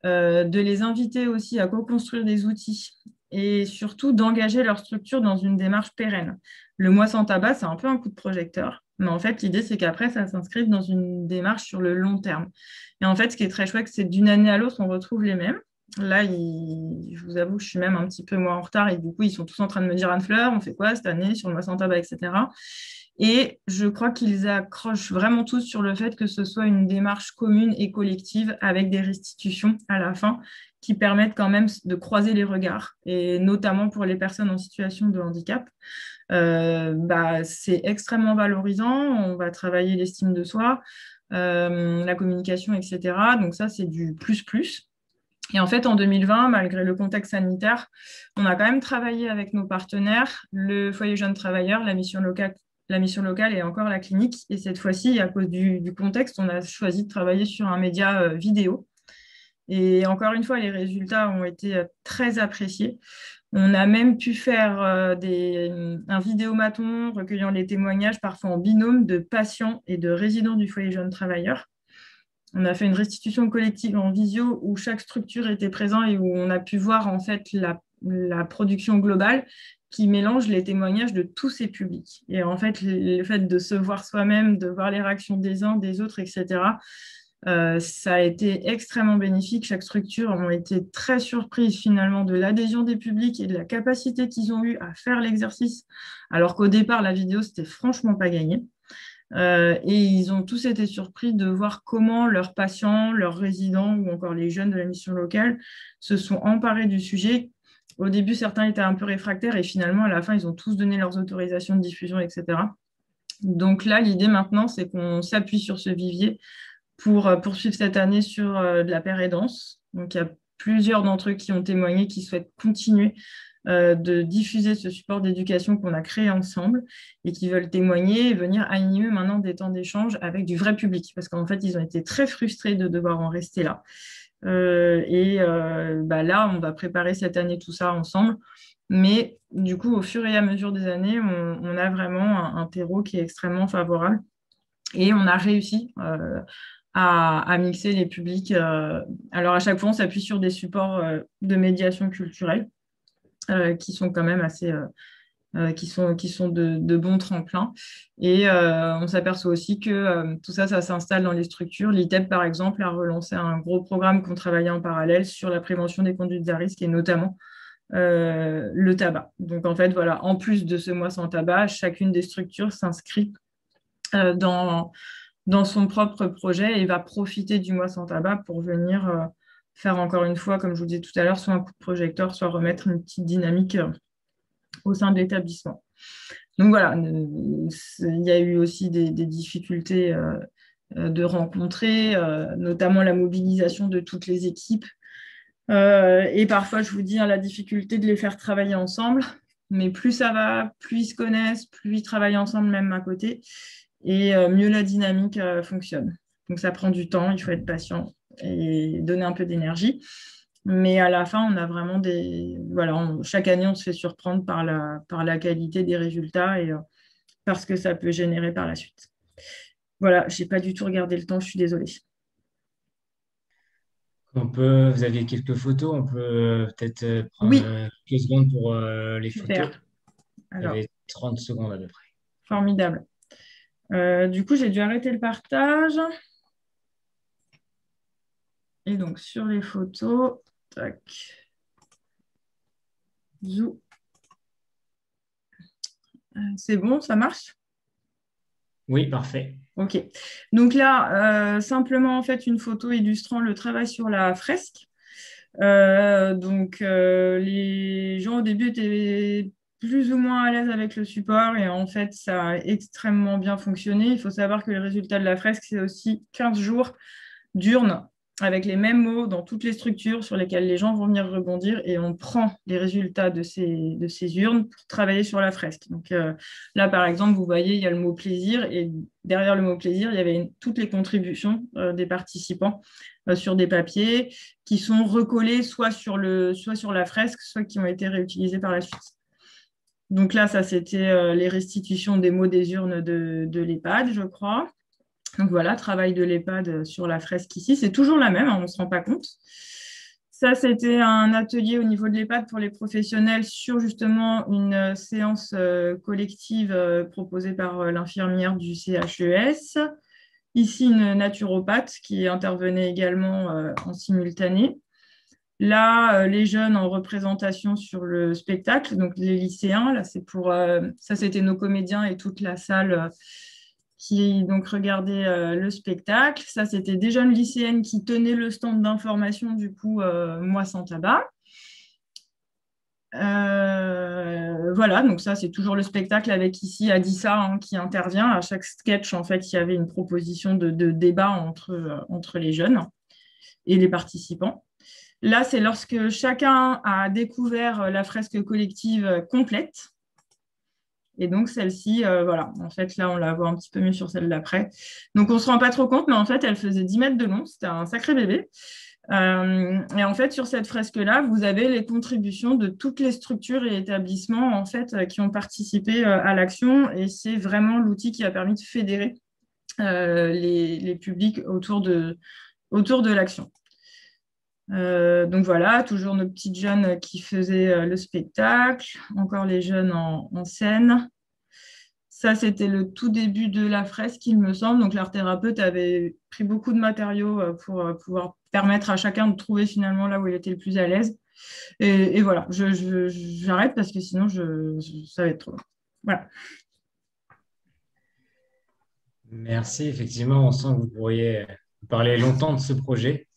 de les inviter aussi à co-construire des outils et surtout d'engager leur structure dans une démarche pérenne. Le mois sans tabac, c'est un peu un coup de projecteur, mais en fait, l'idée, c'est qu'après, ça s'inscrive dans une démarche sur le long terme. Et en fait, ce qui est très chouette, c'est que d'une année à l'autre, on retrouve les mêmes. Là, je vous avoue, je suis même un petit peu moins en retard et du coup, ils sont tous en train de me dire Anne-Fleur, on fait quoi cette année sur le mois sans tabac, etc. Et je crois qu'ils accrochent vraiment tous sur le fait que ce soit une démarche commune et collective avec des restitutions à la fin qui permettent quand même de croiser les regards, et notamment pour les personnes en situation de handicap. C'est extrêmement valorisant, on va travailler l'estime de soi, la communication, etc. Donc ça, c'est du plus. Et en fait, en 2020, malgré le contexte sanitaire, on a quand même travaillé avec nos partenaires, le Foyer Jeunes Travailleurs, la mission locale la mission locale et encore la clinique. Et cette fois-ci, à cause du contexte, on a choisi de travailler sur un média vidéo. Et encore une fois, les résultats ont été très appréciés. On a même pu faire un vidéomaton recueillant les témoignages, parfois en binôme, de patients et de résidents du foyer jeunes travailleurs. On a fait une restitution collective en visio où chaque structure était présente et où on a pu voir en fait la production globale qui mélange les témoignages de tous ces publics. Et en fait, le fait de se voir soi-même, de voir les réactions des uns, des autres, etc., ça a été extrêmement bénéfique. Chaque structure a été très surprise finalement de l'adhésion des publics et de la capacité qu'ils ont eu à faire l'exercice, alors qu'au départ, la vidéo, c'était franchement pas gagné. Et ils ont tous été surpris de voir comment leurs patients, leurs résidents ou encore les jeunes de la mission locale se sont emparés du sujet. Au début, certains étaient un peu réfractaires et finalement, à la fin, ils ont tous donné leurs autorisations de diffusion, etc. Donc là, l'idée maintenant, c'est qu'on s'appuie sur ce vivier pour poursuivre cette année sur de la pérédance. Donc, il y a plusieurs d'entre eux qui ont témoigné, qui souhaitent continuer de diffuser ce support d'éducation qu'on a créé ensemble et qui veulent témoigner et venir animer maintenant des temps d'échange avec du vrai public parce qu'en fait, ils ont été très frustrés de devoir en rester là. Là, on va préparer cette année tout ça ensemble. Mais du coup, au fur et à mesure des années, on a vraiment un terreau qui est extrêmement favorable et on a réussi à mixer les publics. Alors, à chaque fois, on s'appuie sur des supports de médiation culturelle qui sont quand même assez... qui sont de bons tremplins. Et on s'aperçoit aussi que tout ça, ça s'installe dans les structures. L'ITEP, par exemple, a relancé un gros programme qu'on travaillait en parallèle sur la prévention des conduites à risque et notamment le tabac. Donc, en fait, voilà, en plus de ce mois sans tabac, chacune des structures s'inscrit dans son propre projet et va profiter du mois sans tabac pour venir faire encore une fois, comme je vous disais tout à l'heure, soit un coup de projecteur, soit remettre une petite dynamique au sein de l'établissement. Donc voilà, il y a eu aussi des difficultés de rencontrer, notamment la mobilisation de toutes les équipes. Et parfois, je vous dis, la difficulté de les faire travailler ensemble, mais plus ça va, plus ils se connaissent, plus ils travaillent ensemble même à côté, et mieux la dynamique fonctionne. Donc ça prend du temps, il faut être patient et donner un peu d'énergie. Mais à la fin, on a vraiment chaque année, on se fait surprendre par la qualité des résultats et parce que ça peut générer par la suite. Voilà, je n'ai pas du tout regardé le temps, je suis désolée. Vous avez quelques photos, on peut peut-être prendre quelques secondes pour les Super. photos. Alors, vous avez 30 secondes à peu près. Formidable. Du coup, j'ai dû arrêter le partage. Et donc, sur les photos, tac. Zou. C'est bon, ça marche? Oui, parfait. Ok. Donc là, simplement en fait une photo illustrant le travail sur la fresque. Les gens au début étaient plus ou moins à l'aise avec le support et en fait ça a extrêmement bien fonctionné. Il faut savoir que le résultat de la fresque, c'est aussi 15 jours d'urnes avec les mêmes mots dans toutes les structures sur lesquelles les gens vont venir rebondir et on prend les résultats de ces urnes pour travailler sur la fresque. Donc là, par exemple, vous voyez, il y a le mot plaisir et derrière le mot plaisir, il y avait toutes les contributions des participants sur des papiers qui sont recollés soit sur la fresque, soit qui ont été réutilisés par la suite. Donc là, ça, c'était les restitutions des mots des urnes de l'EHPAD, je crois. Donc voilà, travail de l'EHPAD sur la fresque ici. C'est toujours la même, on ne se rend pas compte. Ça, c'était un atelier au niveau de l'EHPAD pour les professionnels sur justement une séance collective proposée par l'infirmière du CHES. Ici, une naturopathe qui intervenait également en simultané. Là, les jeunes en représentation sur le spectacle, donc les lycéens, là, ça, c'était nos comédiens et toute la salle qui donc regardait le spectacle. Ça, c'était des jeunes lycéennes qui tenaient le stand d'information, du coup, Moi sans tabac. Voilà, donc ça, c'est toujours le spectacle avec ici Adissa qui intervient. À chaque sketch, en fait, il y avait une proposition de débat entre les jeunes et les participants. Là, c'est lorsque chacun a découvert la fresque collective complète. Et donc, celle-ci, voilà, en fait, là, on la voit un petit peu mieux sur celle d'après. Donc, on ne se rend pas trop compte, mais en fait, elle faisait 10 mètres de long. C'était un sacré bébé. Et en fait, sur cette fresque-là, vous avez les contributions de toutes les structures et établissements en fait, qui ont participé à l'action. Et c'est vraiment l'outil qui a permis de fédérer les publics autour de l'action. Donc voilà, toujours nos petites jeunes qui faisaient le spectacle, encore les jeunes en scène. Ça, c'était le tout début de la fresque, il me semble. Donc, l'art thérapeute avait pris beaucoup de matériaux pour pouvoir permettre à chacun de trouver finalement là où il était le plus à l'aise. Et voilà, j'arrête parce que sinon, ça va être trop long. Voilà. Merci. Effectivement, on sent que vous pourriez parler longtemps de ce projet.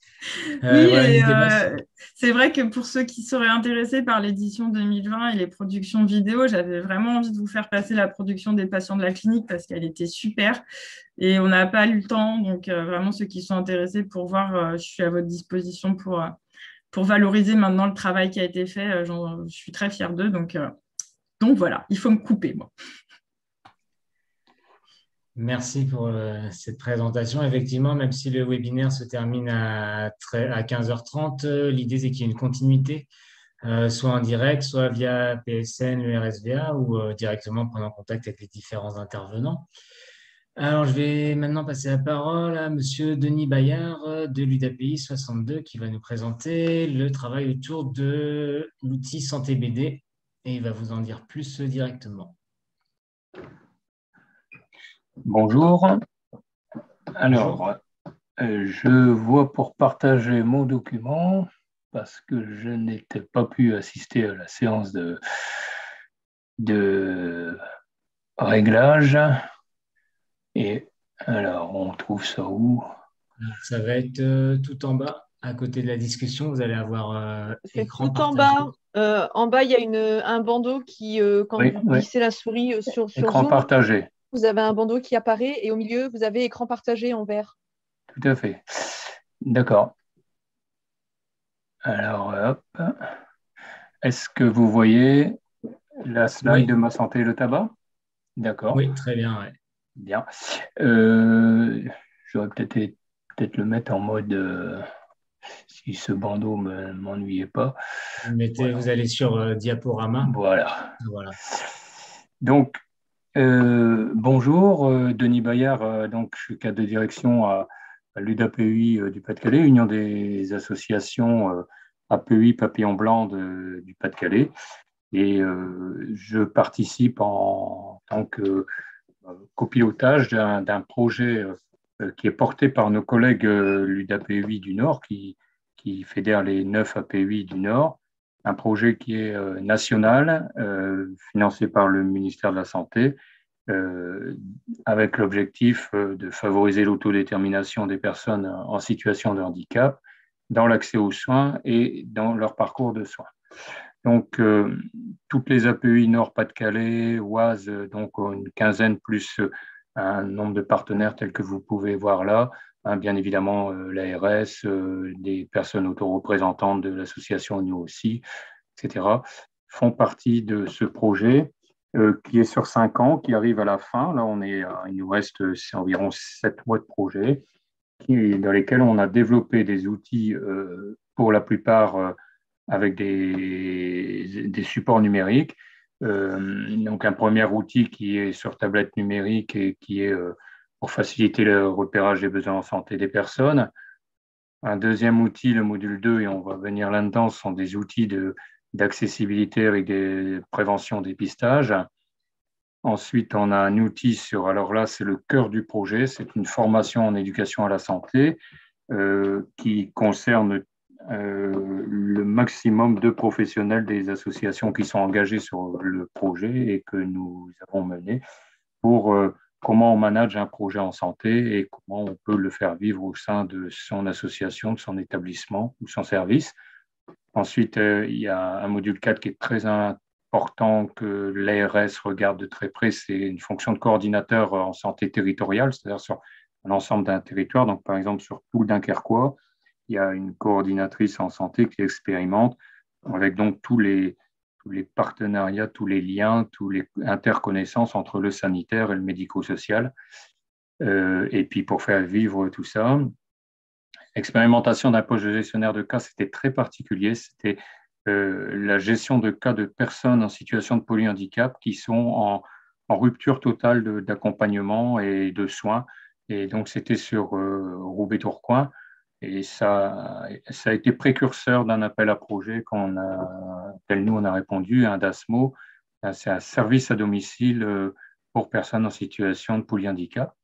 Oui, voilà, c'est vrai que pour ceux qui seraient intéressés par l'édition 2020 et les productions vidéo, j'avais vraiment envie de vous faire passer la production des patients de la clinique parce qu'elle était super et on n'a pas eu le temps. Donc, vraiment, ceux qui sont intéressés pour voir, je suis à votre disposition pour valoriser maintenant le travail qui a été fait. Je suis très fière d'eux. Donc voilà, il faut me couper, moi. Merci pour cette présentation. Effectivement, même si le webinaire se termine à 15h30, l'idée c'est qu'il y ait une continuité, soit en direct, soit via PSN, le RSVA ou directement prendre en contact avec les différents intervenants. Alors, je vais maintenant passer la parole à Monsieur Denis Bayard de l'UDAPI 62 qui va nous présenter le travail autour de l'outil Santé BD et il va vous en dire plus directement. Bonjour. Alors, je vois pour partager mon document parce que je n'étais pas pu assister à la séance de réglage. Et alors, on trouve ça où? Ça va être tout en bas, à côté de la discussion. Vous allez avoir écran tout partagé. En bas, il y a un bandeau qui, quand vous glissez la souris sur écran Zoom, partagé. Vous avez un bandeau qui apparaît et au milieu, vous avez écran partagé en vert. Tout à fait. D'accord. Alors, hop. Est-ce que vous voyez la slide de Ma santé et le tabac? D'accord. Oui, très bien. Ouais. Bien. J'aurais peut-être le mettre en mode si ce bandeau ne m'ennuyait pas. Vous allez sur diaporama. Voilà. Donc, bonjour, Denis Bayard, donc je suis cadre de direction à l'UDAPEI du Pas-de-Calais, Union des associations APEI Papillon Blanc du Pas-de-Calais. Et je participe en tant que copilotage d'un projet qui est porté par nos collègues l'UDAPEI du Nord, qui fédère les 9 APEI du Nord. Un projet qui est national, financé par le ministère de la Santé, avec l'objectif de favoriser l'autodétermination des personnes en situation de handicap dans l'accès aux soins et dans leur parcours de soins. Donc, toutes les APEI Nord-Pas-de-Calais, Oise, donc une quinzaine plus un nombre de partenaires tels que vous pouvez voir là, bien évidemment l'ARS, des personnes autoreprésentantes de l'association nous aussi, etc., font partie de ce projet qui est sur 5 ans, qui arrive à la fin. Là, il nous reste environ 7 mois de projet dans lesquels on a développé des outils pour la plupart avec des supports numériques. Donc, un premier outil qui est sur tablette numérique et qui est pour faciliter le repérage des besoins en santé des personnes. Un deuxième outil, le module 2, et on va venir là-dedans, ce sont des outils d'accessibilité avec des préventions dépistage. Ensuite, on a un outil alors là, c'est le cœur du projet, c'est une formation en éducation à la santé qui concerne le maximum de professionnels des associations qui sont engagés sur le projet et que nous avons mené pour comment on manage un projet en santé et comment on peut le faire vivre au sein de son association, de son établissement ou son service. Ensuite, il y a un module 4 qui est très important que l'ARS regarde de très près, c'est une fonction de coordinateur en santé territoriale, c'est-à-dire sur l'ensemble d'un territoire. Donc, par exemple, sur tout le Dunkerquois, il y a une coordinatrice en santé qui expérimente avec donc tous les tous les partenariats, tous les liens, toutes les interconnaissances entre le sanitaire et le médico-social. Et puis pour faire vivre tout ça, expérimentation d'un poste de gestionnaire de cas, c'était très particulier. C'était la gestion de cas de personnes en situation de polyhandicap qui sont en rupture totale d'accompagnement et de soins. Et donc, c'était sur Roubaix-Tourcoing. Et ça a été précurseur d'un appel à projet auquel nous, on a répondu, un DASMO. C'est un service à domicile pour personnes en situation de polyhandicap.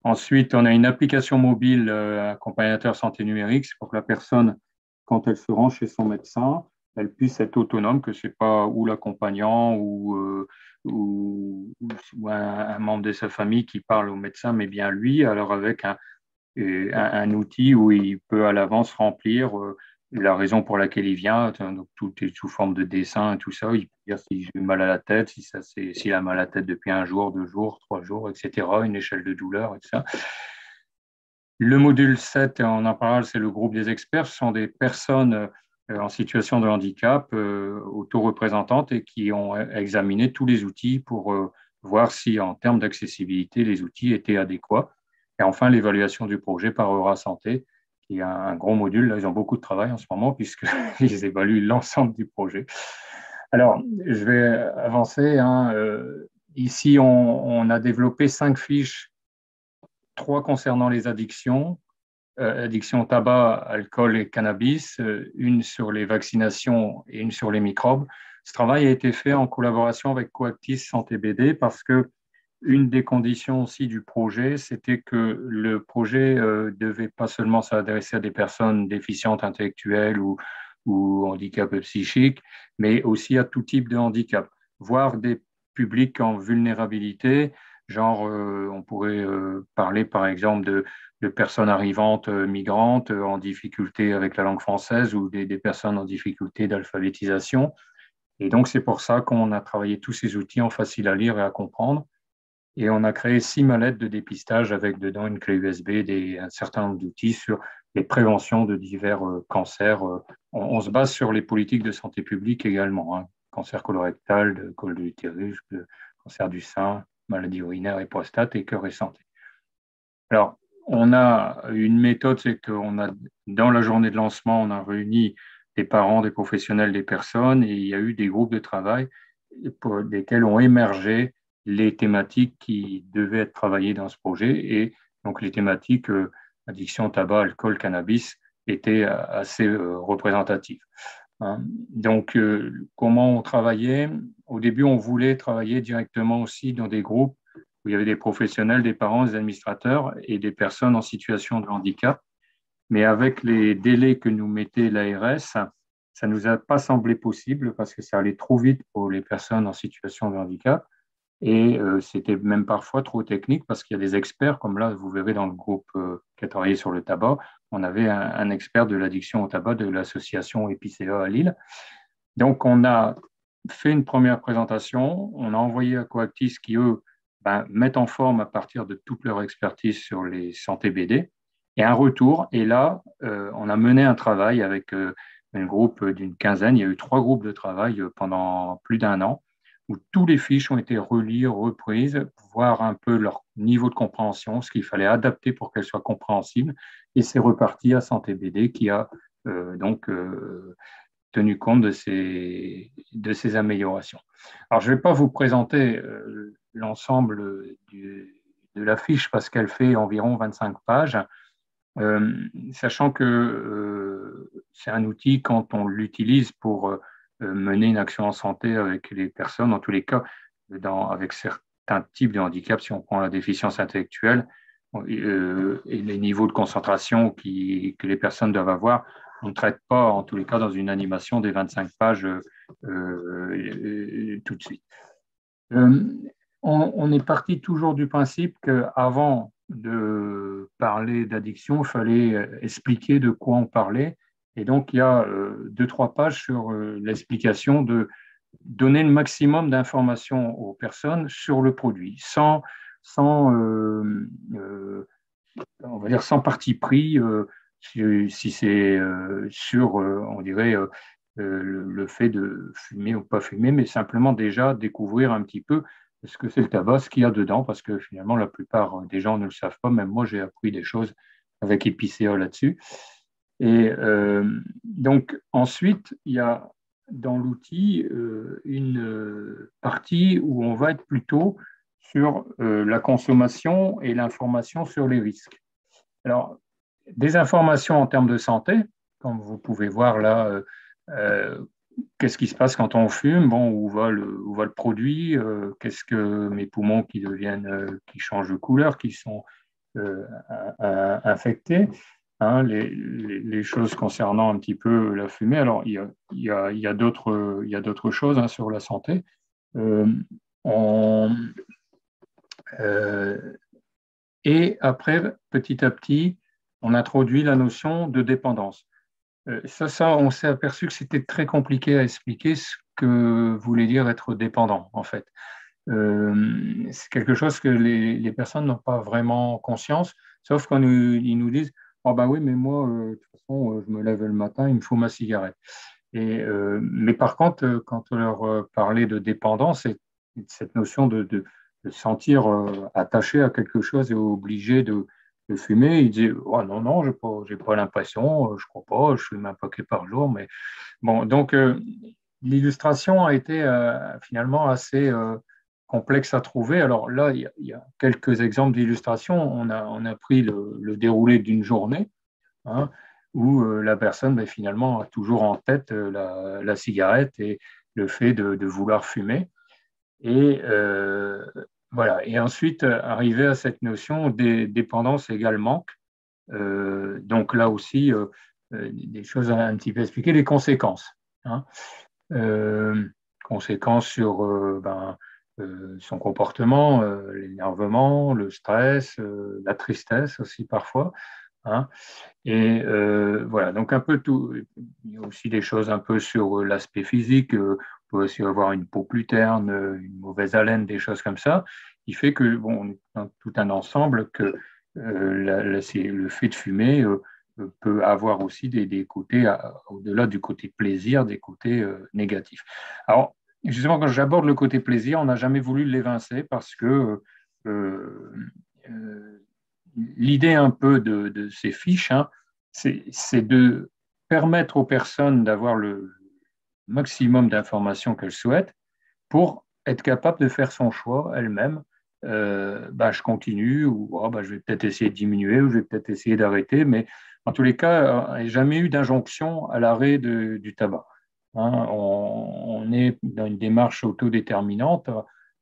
Ensuite, on a une application mobile accompagnateur santé numérique. C'est pour que la personne, quand elle se rend chez son médecin, elle puisse être autonome, que ce n'est pas ou l'accompagnant ou un membre de sa famille qui parle au médecin, mais bien lui, alors avec un outil où il peut à l'avance remplir la raison pour laquelle il vient. Donc, tout est sous forme de dessin et tout ça. Il peut dire si j'ai mal à la tête, s'il a mal à la tête depuis 1 jour, 2 jours, 3 jours, etc. Une échelle de douleur et tout ça. Le module 7, on en parle, c'est le groupe des experts. Ce sont des personnes en situation de handicap auto-représentantes et qui ont examiné tous les outils pour voir si, en termes d'accessibilité, les outils étaient adéquats. Et enfin, l'évaluation du projet par Eurasanté, qui est un gros module. Là, ils ont beaucoup de travail en ce moment puisqu'ils évaluent l'ensemble du projet. Alors, je vais avancer. Ici, on a développé 5 fiches, 3 concernant les addictions, addiction au tabac, alcool et cannabis, une sur les vaccinations et une sur les microbes. Ce travail a été fait en collaboration avec Coactis Santé BD parce que une des conditions aussi du projet, c'était que le projet devait pas seulement s'adresser à des personnes déficientes intellectuelles ou handicap psychique, mais aussi à tout type de handicap, voire des publics en vulnérabilité. Genre, on pourrait parler par exemple de personnes arrivantes migrantes en difficulté avec la langue française ou des personnes en difficulté d'alphabétisation. Et donc, c'est pour ça qu'on a travaillé tous ces outils en facile à lire et à comprendre. Et on a créé 6 mallettes de dépistage avec dedans une clé USB, un certain nombre d'outils sur les préventions de divers cancers. On se base sur les politiques de santé publique également, hein. Cancer colorectal, de col de l'utérus, cancer du sein, maladie urinaire et prostate et cœur et santé. Alors, on a une méthode, c'est dans la journée de lancement, on a réuni des parents, des professionnels, des personnes et il y a eu des groupes de travail pour lesquels ont émergé les thématiques qui devaient être travaillées dans ce projet. Et donc, les thématiques addiction, tabac, alcool, cannabis étaient assez représentatives. Hein. Donc, comment on travaillait? Au début, on voulait travailler directement aussi dans des groupes où il y avait des professionnels, des parents, des administrateurs et des personnes en situation de handicap. Mais avec les délais que nous mettait l'ARS, ça ne nous a pas semblé possible parce que ça allait trop vite pour les personnes en situation de handicap. Et c'était même parfois trop technique parce qu'il y a des experts, comme là, vous verrez dans le groupe qui a travaillé sur le tabac, on avait un expert de l'addiction au tabac de l'association Epicéa à Lille. Donc, on a fait une première présentation, on a envoyé à Coactis qui, eux, mettent en forme à partir de toute leur expertise sur les santé BD, et un retour. Et là, on a mené un travail avec un groupe d'une quinzaine, il y a eu 3 groupes de travail pendant plus d'1 an, où tous les fiches ont été reliées, reprises, voir un peu leur niveau de compréhension, ce qu'il fallait adapter pour qu'elles soient compréhensibles. Et c'est reparti à Santé BD qui a tenu compte de ces améliorations. Alors, je ne vais pas vous présenter l'ensemble de la fiche parce qu'elle fait environ 25 pages, sachant que c'est un outil quand on l'utilise pour mener une action en santé avec les personnes, en tous les cas, avec certains types de handicap, si on prend la déficience intellectuelle et les niveaux de concentration que les personnes doivent avoir, on ne traite pas, en tous les cas, dans une animation des 25 pages tout de suite. On est parti toujours du principe qu'avant de parler d'addiction, il fallait expliquer de quoi on parlait. Et donc, il y a 2-3 pages sur l'explication de donner le maximum d'informations aux personnes sur le produit, on va dire sans parti pris, si c'est sur, on dirait, le fait de fumer ou pas fumer, mais simplement déjà découvrir un petit peu ce que c'est le tabac, ce qu'il y a dedans, parce que finalement, la plupart des gens ne le savent pas. Même moi, j'ai appris des choses avec Epicéa là-dessus. Et donc, ensuite, il y a dans l'outil une partie où on va être plutôt sur la consommation et l'information sur les risques. Alors, des informations en termes de santé, comme vous pouvez voir là, qu'est-ce qui se passe quand on fume? Bon, où va le produit? Qu'est-ce que mes poumons qui qui changent de couleur, qui sont infectés? Hein, les choses concernant un petit peu la fumée. Alors, il y a d'autres choses hein, sur la santé. Et après, petit à petit, on introduit la notion de dépendance. Ça, on s'est aperçu que c'était très compliqué à expliquer ce que voulait dire être dépendant, en fait. C'est quelque chose que les personnes n'ont pas vraiment conscience, sauf quand ils nous disent « Oh ben oui, mais moi, de toute façon, je me lève le matin, il me faut ma cigarette. » Mais par contre, quand on leur parlait de dépendance, cette notion de se sentir attaché à quelque chose et obligé de fumer, ils disaient oh, « Non, non, j'ai pas l'impression, je crois pas, je fume un paquet par jour. » Mais bon, donc l'illustration a été finalement assez complexe à trouver. Alors là, il y a quelques exemples d'illustrations. On a pris le déroulé d'une journée hein, où la personne ben, finalement a toujours en tête la cigarette et le fait de vouloir fumer. Et voilà. Et ensuite, arriver à cette notion des dépendances égale manque. Donc là aussi, des choses à un petit peu expliquer, les conséquences. Hein. Conséquences sur son comportement, l'énervement, le stress, la tristesse aussi parfois. Hein. Et voilà, donc un peu tout. Il y a aussi des choses un peu sur l'aspect physique. On peut aussi avoir une peau plus terne, une mauvaise haleine, des choses comme ça, qui fait que bon, on est dans tout un ensemble que le fait de fumer peut avoir aussi des côtés, au-delà du côté plaisir, des côtés négatifs. Alors, justement, quand j'aborde le côté plaisir, on n'a jamais voulu l'évincer parce que l'idée un peu de ces fiches, hein, c'est de permettre aux personnes d'avoir le maximum d'informations qu'elles souhaitent pour être capable de faire son choix elles-mêmes. Je continue ou je vais peut-être essayer de diminuer ou je vais peut-être essayer d'arrêter, mais en tous les cas, il n'y a jamais eu d'injonction à l'arrêt du tabac. Hein, on est dans une démarche autodéterminante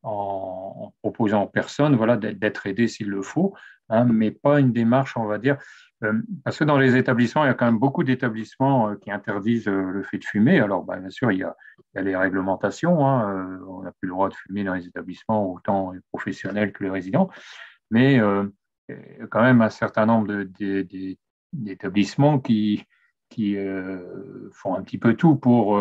en proposant aux personnes voilà, d'être aidées s'il le faut, hein, mais pas une démarche, on va dire, parce que dans les établissements, il y a quand même beaucoup d'établissements qui interdisent le fait de fumer. Alors, bien sûr, il y a les réglementations, hein, on n'a plus le droit de fumer dans les établissements, autant les professionnels que les résidents, mais il y a quand même un certain nombre d'établissements qui font un petit peu tout pour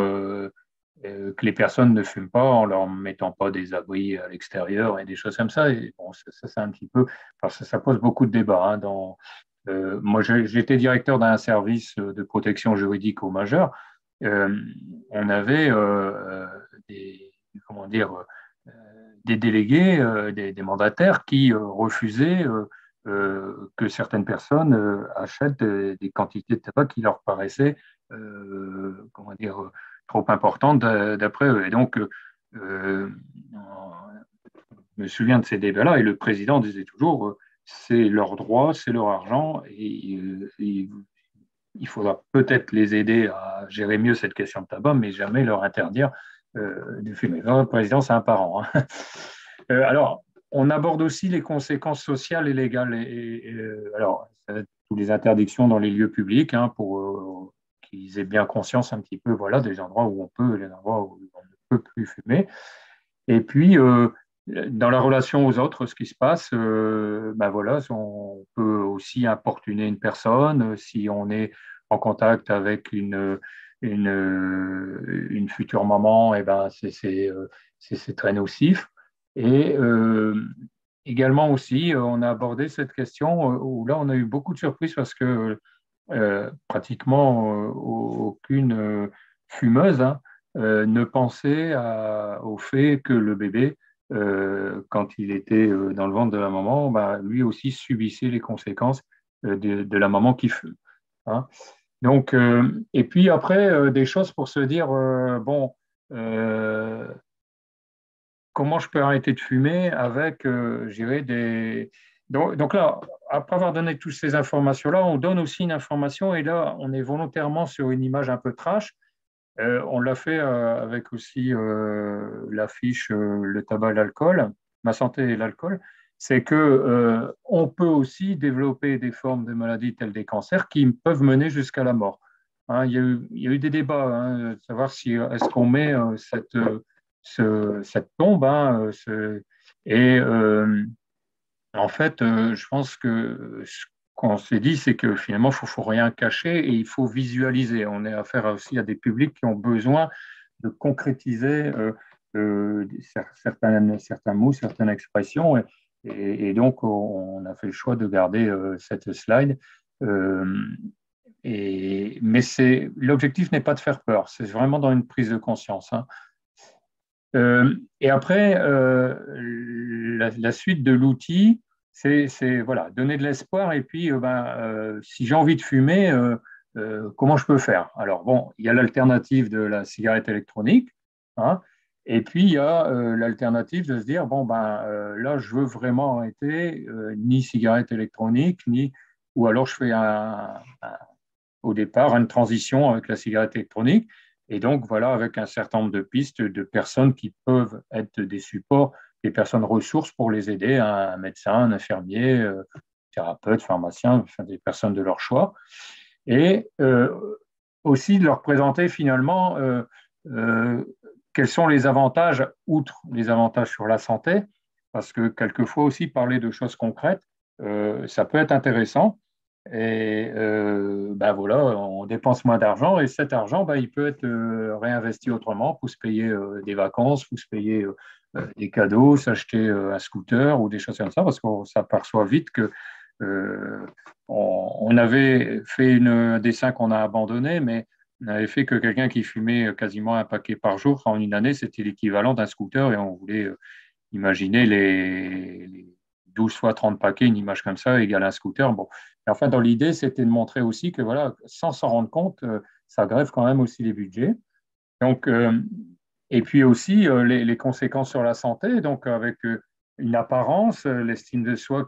que les personnes ne fument pas en leur mettant pas des abris à l'extérieur et des choses comme ça. Et bon, ça c'est un petit peu, parce que ça pose beaucoup de débats. Hein, moi, j'étais directeur d'un service de protection juridique aux majeurs. On avait des délégués, des mandataires qui refusaient que certaines personnes achètent des quantités de tabac qui leur paraissaient trop importantes d'après eux. Et donc, je me souviens de ces débats-là, et le président disait toujours c'est leur droit, c'est leur argent, et il faudra peut-être les aider à gérer mieux cette question de tabac, mais jamais leur interdire de fumer. Le président, c'est un parent. Hein. Alors, on aborde aussi les conséquences sociales et légales. Alors, toutes les interdictions dans les lieux publics, hein, pour qu'ils aient bien conscience un petit peu voilà, des endroits où on peut et des endroits où on ne peut plus fumer. Et puis, dans la relation aux autres, ce qui se passe, voilà, on peut aussi importuner une personne si on est en contact avec une future maman, et c'est très nocif. Et également aussi, on a abordé cette question où là, on a eu beaucoup de surprises parce que pratiquement aucune fumeuses, hein, ne pensaient au fait que le bébé, quand il était dans le ventre de la maman, bah, lui aussi subissait les conséquences de la maman qui fume. Hein. Donc, et puis après, des choses pour se dire, bon, comment je peux arrêter de fumer avec, je dirais, des... Donc là, après avoir donné toutes ces informations-là, on donne aussi une information, et là, on est volontairement sur une image un peu trash. On l'a fait avec aussi l'affiche Le tabac et l'alcool, Ma santé et l'alcool. C'est que on peut aussi développer des formes de maladies telles des cancers qui peuvent mener jusqu'à la mort. Hein, il y a eu des débats, hein, de savoir si est-ce qu'on met cette tombe, hein, et en fait, je pense que ce qu'on s'est dit, c'est que finalement, il ne faut rien cacher et il faut visualiser. On est affaire aussi à des publics qui ont besoin de concrétiser certains mots, certaines expressions. Donc, on a fait le choix de garder cette slide. Mais l'objectif n'est pas de faire peur, c'est vraiment dans une prise de conscience. Hein. Et après, la suite de l'outil, c'est voilà, donner de l'espoir. Et puis, si j'ai envie de fumer, comment je peux faire? Alors, bon, il y a l'alternative de la cigarette électronique. Hein, et puis, il y a l'alternative de se dire, bon, là, je veux vraiment arrêter, ni cigarette électronique, ou alors je fais au départ une transition avec la cigarette électronique. Et donc, voilà, avec un certain nombre de pistes de personnes qui peuvent être des supports, des personnes ressources pour les aider, un médecin, un infirmier, thérapeute, pharmacien, enfin, des personnes de leur choix. Et aussi de leur présenter finalement quels sont les avantages, outre les avantages sur la santé, parce que quelquefois aussi parler de choses concrètes, ça peut être intéressant. Et voilà, on dépense moins d'argent et cet argent, il peut être réinvesti autrement pour se payer des vacances, pour se payer des cadeaux, s'acheter un scooter ou des choses comme ça, parce qu'on s'aperçoit vite que on avait fait un dessin qu'on a abandonné, mais on avait fait que quelqu'un qui fumait quasiment un paquet par jour en une année, c'était l'équivalent d'un scooter et on voulait imaginer les 12 fois 30 paquets, une image comme ça, égale un scooter. Bon. Et enfin, dans l'idée, c'était de montrer aussi que, voilà, sans s'en rendre compte, ça grève quand même aussi les budgets. Donc, et puis aussi les conséquences sur la santé, donc avec une apparence, l'estime de soi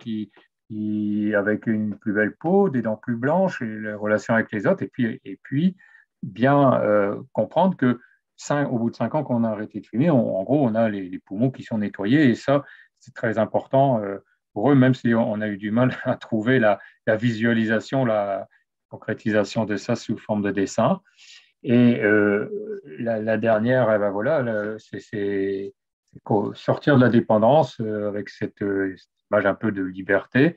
avec une plus belle peau, des dents plus blanches, et les relations avec les autres, et puis bien comprendre que au bout de 5 ans qu'on a arrêté de fumer, en gros, on a les poumons qui sont nettoyés, et ça, c'est très important pour eux, même si on a eu du mal à trouver la visualisation, la concrétisation de ça sous forme de dessin. Et la dernière, voilà, c'est sortir de la dépendance avec cette image un peu de liberté.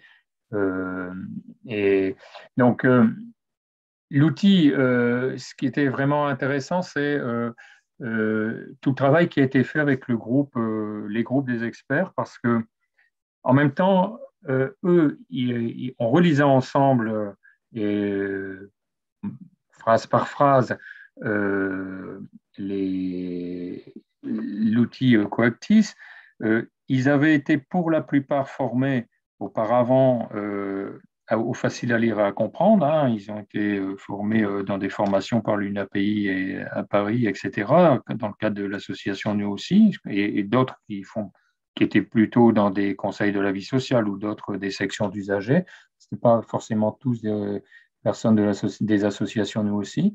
Et donc, l'outil, ce qui était vraiment intéressant, c'est tout le travail qui a été fait avec les groupes des experts, parce que en même temps, eux, en relisant ensemble, phrase par phrase, l'outil Coactis, ils avaient été pour la plupart formés auparavant au facile à lire et à comprendre. Hein. Ils ont été formés dans des formations par l'UNAPI et à Paris, etc., dans le cadre de l'association Nous aussi, et d'autres qui étaient plutôt dans des conseils de la vie sociale ou d'autres des sections d'usagers. Ce n'étaient pas forcément tous des personnes des associations Nous aussi.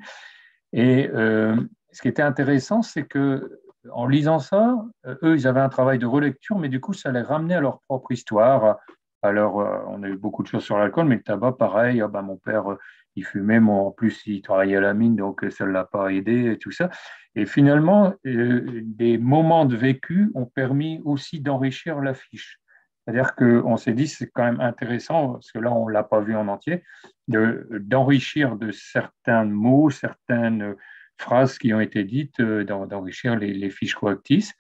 Et ce qui était intéressant, c'est que en lisant ça, eux, ils avaient un travail de relecture, mais du coup, ça les ramenait à leur propre histoire. Alors, on a eu beaucoup de choses sur l'alcool, mais le tabac, pareil. Mon père, il fumait, mais en plus, il travaillait à la mine, donc ça ne l'a pas aidé et tout ça. Et finalement, des moments de vécu ont permis aussi d'enrichir la fiche. C'est-à-dire qu'on s'est dit, c'est quand même intéressant, parce que là, on ne l'a pas vu en entier, d'enrichir de certains mots, certaines phrases qui ont été dites, d'enrichir les fiches Coactis.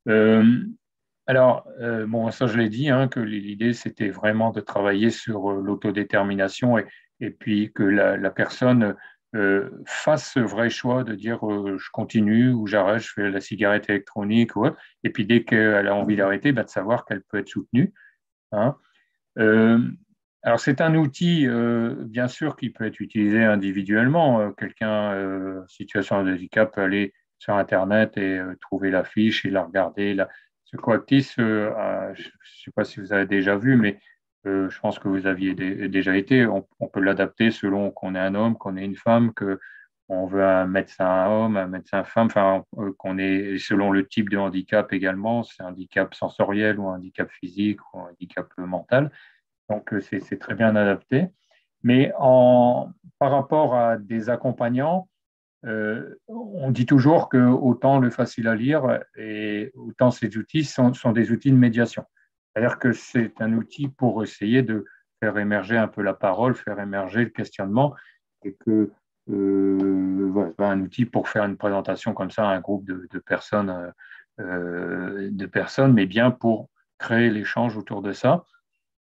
Ça je l'ai dit, hein, que l'idée c'était vraiment de travailler sur l'autodétermination et puis que la personne fasse ce vrai choix de dire je continue ou j'arrête, je fais la cigarette électronique, ouais. Et puis dès qu'elle a envie d'arrêter, de savoir qu'elle peut être soutenue. Hein. Alors c'est un outil, bien sûr, qui peut être utilisé individuellement. Quelqu'un en situation de handicap peut aller sur Internet et trouver la fiche et la regarder. Ce Coactis, je ne sais pas si vous avez déjà vu, mais je pense que vous aviez déjà été. On peut l'adapter selon qu'on est un homme, qu'on est une femme, qu'on veut un médecin homme, un médecin femme, enfin, qu'on est selon le type de handicap également, c'est un handicap sensoriel ou un handicap physique ou un handicap mental. Donc, c'est très bien adapté. Mais par rapport à des accompagnants, on dit toujours que autant le facile à lire et autant ces outils sont des outils de médiation. C'est-à-dire que c'est un outil pour essayer de faire émerger un peu la parole, faire émerger le questionnement, et que voilà, un outil pour faire une présentation comme ça à un groupe de personnes, mais bien pour créer l'échange autour de ça.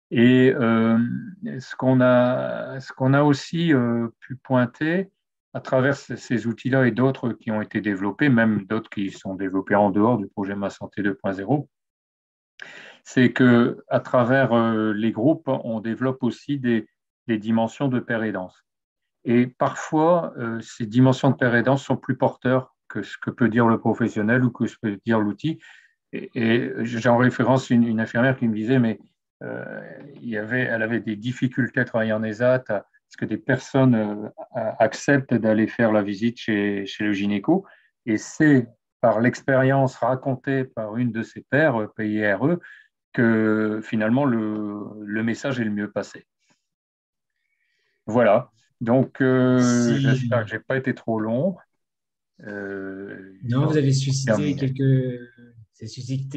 Et ce qu'on a aussi pu pointer à travers ces outils-là et d'autres qui ont été développés, même d'autres qui sont développés en dehors du projet Ma Santé 2.0, c'est qu'à travers les groupes, on développe aussi des dimensions de pair aidance. Et parfois, ces dimensions de pair aidance sont plus porteurs que ce que peut dire le professionnel ou que ce que peut dire l'outil. Et j'ai en référence une infirmière qui me disait, mais elle avait des difficultés à travailler en ESAT, parce que des personnes acceptent d'aller faire la visite chez le gynéco. Et c'est par l'expérience racontée par une de ses pairs, PIRE, que finalement le message est le mieux passé. Voilà. Donc, j'espère que je n'ai pas été trop long. Non, vous avez suscité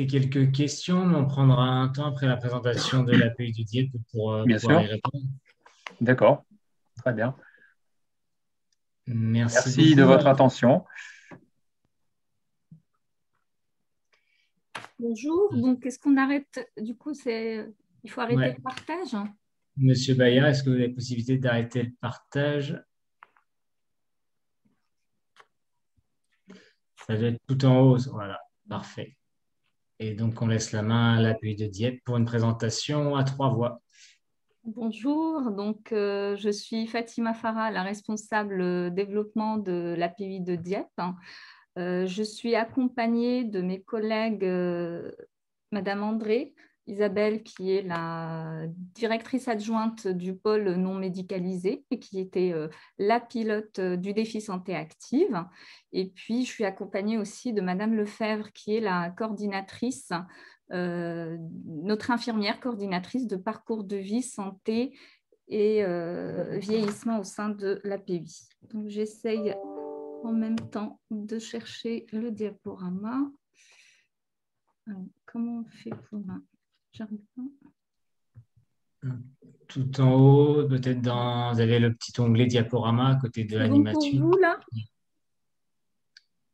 quelques questions, mais on prendra un temps après la présentation de l'API du DIEP pour pouvoir y répondre. D'accord, très bien. Merci de votre attention. Bonjour, donc est-ce qu'on arrête, du coup, il faut arrêter le partage? Monsieur Bayard, est-ce que vous avez la possibilité d'arrêter le partage? Ça doit être tout en haut, voilà, parfait. Et donc, on laisse la main à l'API de Dieppe pour une présentation à 3 voix. Bonjour, donc je suis Fatima Farah, la responsable développement de l'API de Dieppe. Je suis accompagnée de mes collègues Madame André, Isabelle, qui est la directrice adjointe du pôle non médicalisé et qui était la pilote du défi santé active. Et puis, je suis accompagnée aussi de Madame Lefebvre, qui est la coordinatrice, notre infirmière coordinatrice de parcours de vie, santé et vieillissement au sein de l'API. Donc, j'essaye en même temps de chercher le diaporama. Alors, comment on fait pour... J'arrive pas. Tout en haut, peut-être vous avez le petit onglet diaporama à côté de l'animation. C'est bon pour vous, là?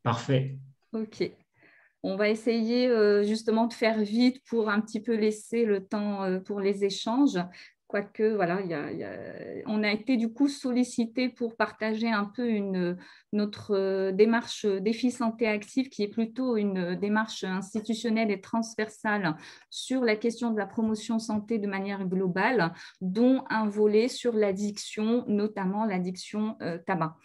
Parfait. OK. On va essayer justement de faire vite pour un petit peu laisser le temps pour les échanges. Quoique, voilà, on a été du coup sollicité pour partager un peu notre démarche défi santé active, qui est plutôt une démarche institutionnelle et transversale sur la question de la promotion santé de manière globale, dont un volet sur l'addiction, notamment l'addiction tabac.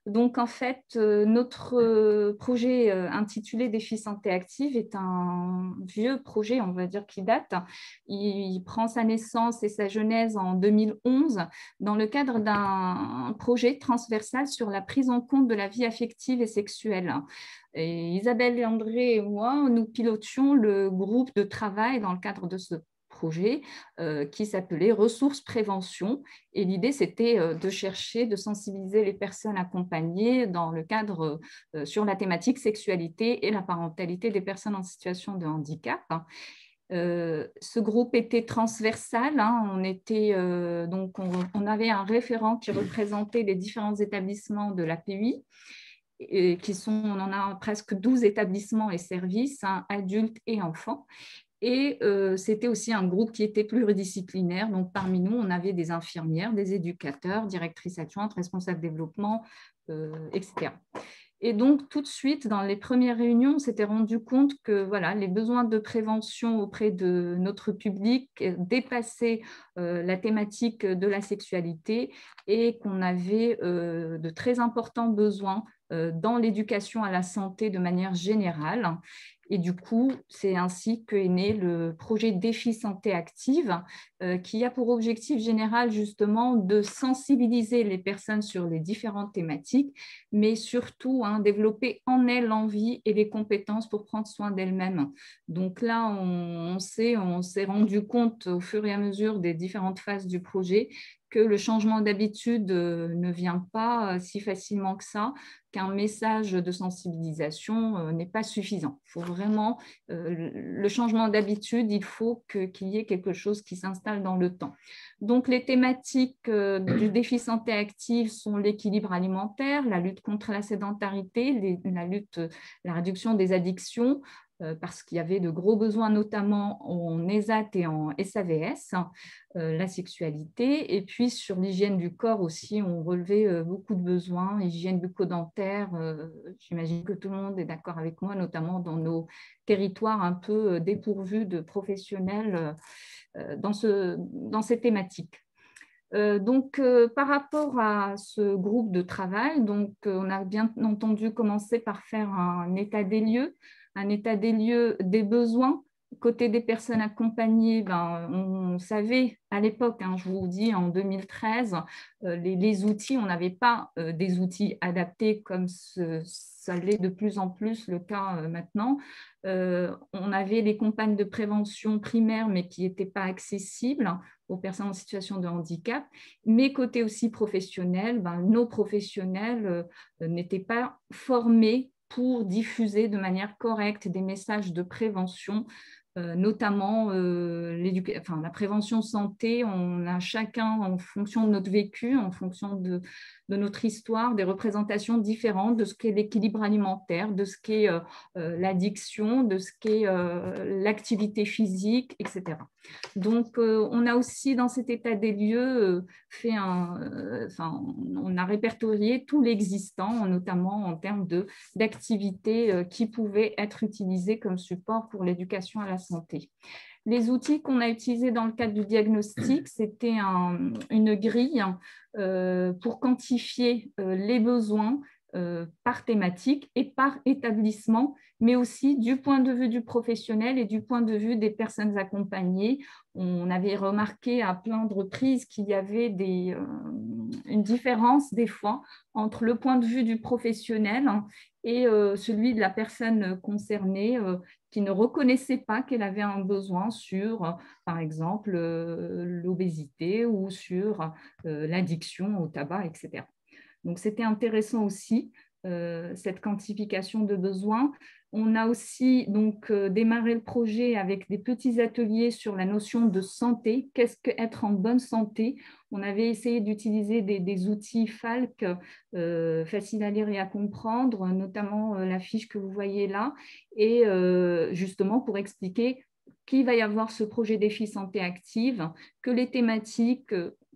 Donc, en fait, notre projet intitulé Défi Santé Active est un vieux projet, on va dire, qui date. Il prend sa naissance et sa genèse en 2011 dans le cadre d'un projet transversal sur la prise en compte de la vie affective et sexuelle. Et Isabelle et André et moi, nous pilotions le groupe de travail dans le cadre de ce projet qui s'appelait Ressources Prévention. Et l'idée, c'était de chercher, de sensibiliser les personnes accompagnées dans le cadre sur la thématique sexualité et la parentalité des personnes en situation de handicap. Ce groupe était transversal, hein, on avait un référent qui représentait les différents établissements de l'API, on en a presque 12 établissements et services, hein, adultes et enfants. Et c'était aussi un groupe qui était pluridisciplinaire. Donc, parmi nous, on avait des infirmières, des éducateurs, directrices adjointes, responsables développement, etc. Et donc, tout de suite, dans les premières réunions, on s'était rendu compte que voilà, les besoins de prévention auprès de notre public dépassaient la thématique de la sexualité et qu'on avait de très importants besoins dans l'éducation à la santé de manière générale. Et du coup, c'est ainsi qu'est né le projet Défi Santé Active, qui a pour objectif général justement de sensibiliser les personnes sur les différentes thématiques, mais surtout développer en elles l'envie et les compétences pour prendre soin d'elles-mêmes. Donc là, on s'est rendu compte au fur et à mesure des différentes phases du projet que le changement d'habitude ne vient pas si facilement que ça, qu'un message de sensibilisation n'est pas suffisant. Il faut vraiment, le changement d'habitude, il faut qu'il y ait quelque chose qui s'installe dans le temps. Donc, les thématiques du défi santé active sont l'équilibre alimentaire, la lutte contre la sédentarité, la réduction des addictions, parce qu'il y avait de gros besoins, notamment en ESAT et en SAVS, la sexualité. Et puis, sur l'hygiène du corps aussi, on relevait beaucoup de besoins, hygiène bucco-dentaire. J'imagine que tout le monde est d'accord avec moi, notamment dans nos territoires un peu dépourvus de professionnels dans ces thématiques. Par rapport à ce groupe de travail, on a bien entendu commencé par faire un état des lieux des besoins. Côté des personnes accompagnées, on savait à l'époque, je vous dis en 2013, les outils, on n'avait pas des outils adaptés comme ça l'est de plus en plus le cas maintenant. On avait les campagnes de prévention primaire, mais qui n'étaient pas accessibles aux personnes en situation de handicap. Mais côté aussi professionnel, nos professionnels n'étaient pas formés pour diffuser de manière correcte des messages de prévention, notamment la prévention santé. On a chacun, en fonction de notre vécu, en fonction de notre histoire, des représentations différentes de ce qu'est l'équilibre alimentaire, de ce qu'est l'addiction, de ce qu'est l'activité physique, etc. Donc, on a aussi, dans cet état des lieux, on a répertorié tout l'existant, notamment en termes d'activités qui pouvaient être utilisées comme support pour l'éducation à la santé. Les outils qu'on a utilisés dans le cadre du diagnostic, c'était une grille pour quantifier les besoins par thématique et par établissement, mais aussi du point de vue du professionnel et du point de vue des personnes accompagnées. On avait remarqué à plein de reprises qu'il y avait une différence des fois entre le point de vue du professionnel et celui de la personne concernée qui ne reconnaissait pas qu'elle avait un besoin sur, par exemple, l'obésité ou sur l'addiction au tabac, etc. Donc, c'était intéressant aussi, cette quantification de besoins. On a aussi démarré le projet avec des petits ateliers sur la notion de santé. Qu'est-ce qu'être en bonne santé? On avait essayé d'utiliser des outils FALC faciles à lire et à comprendre, notamment la fiche que vous voyez là, et justement pour expliquer qu'il va y avoir ce projet Défi Santé Active, que les thématiques,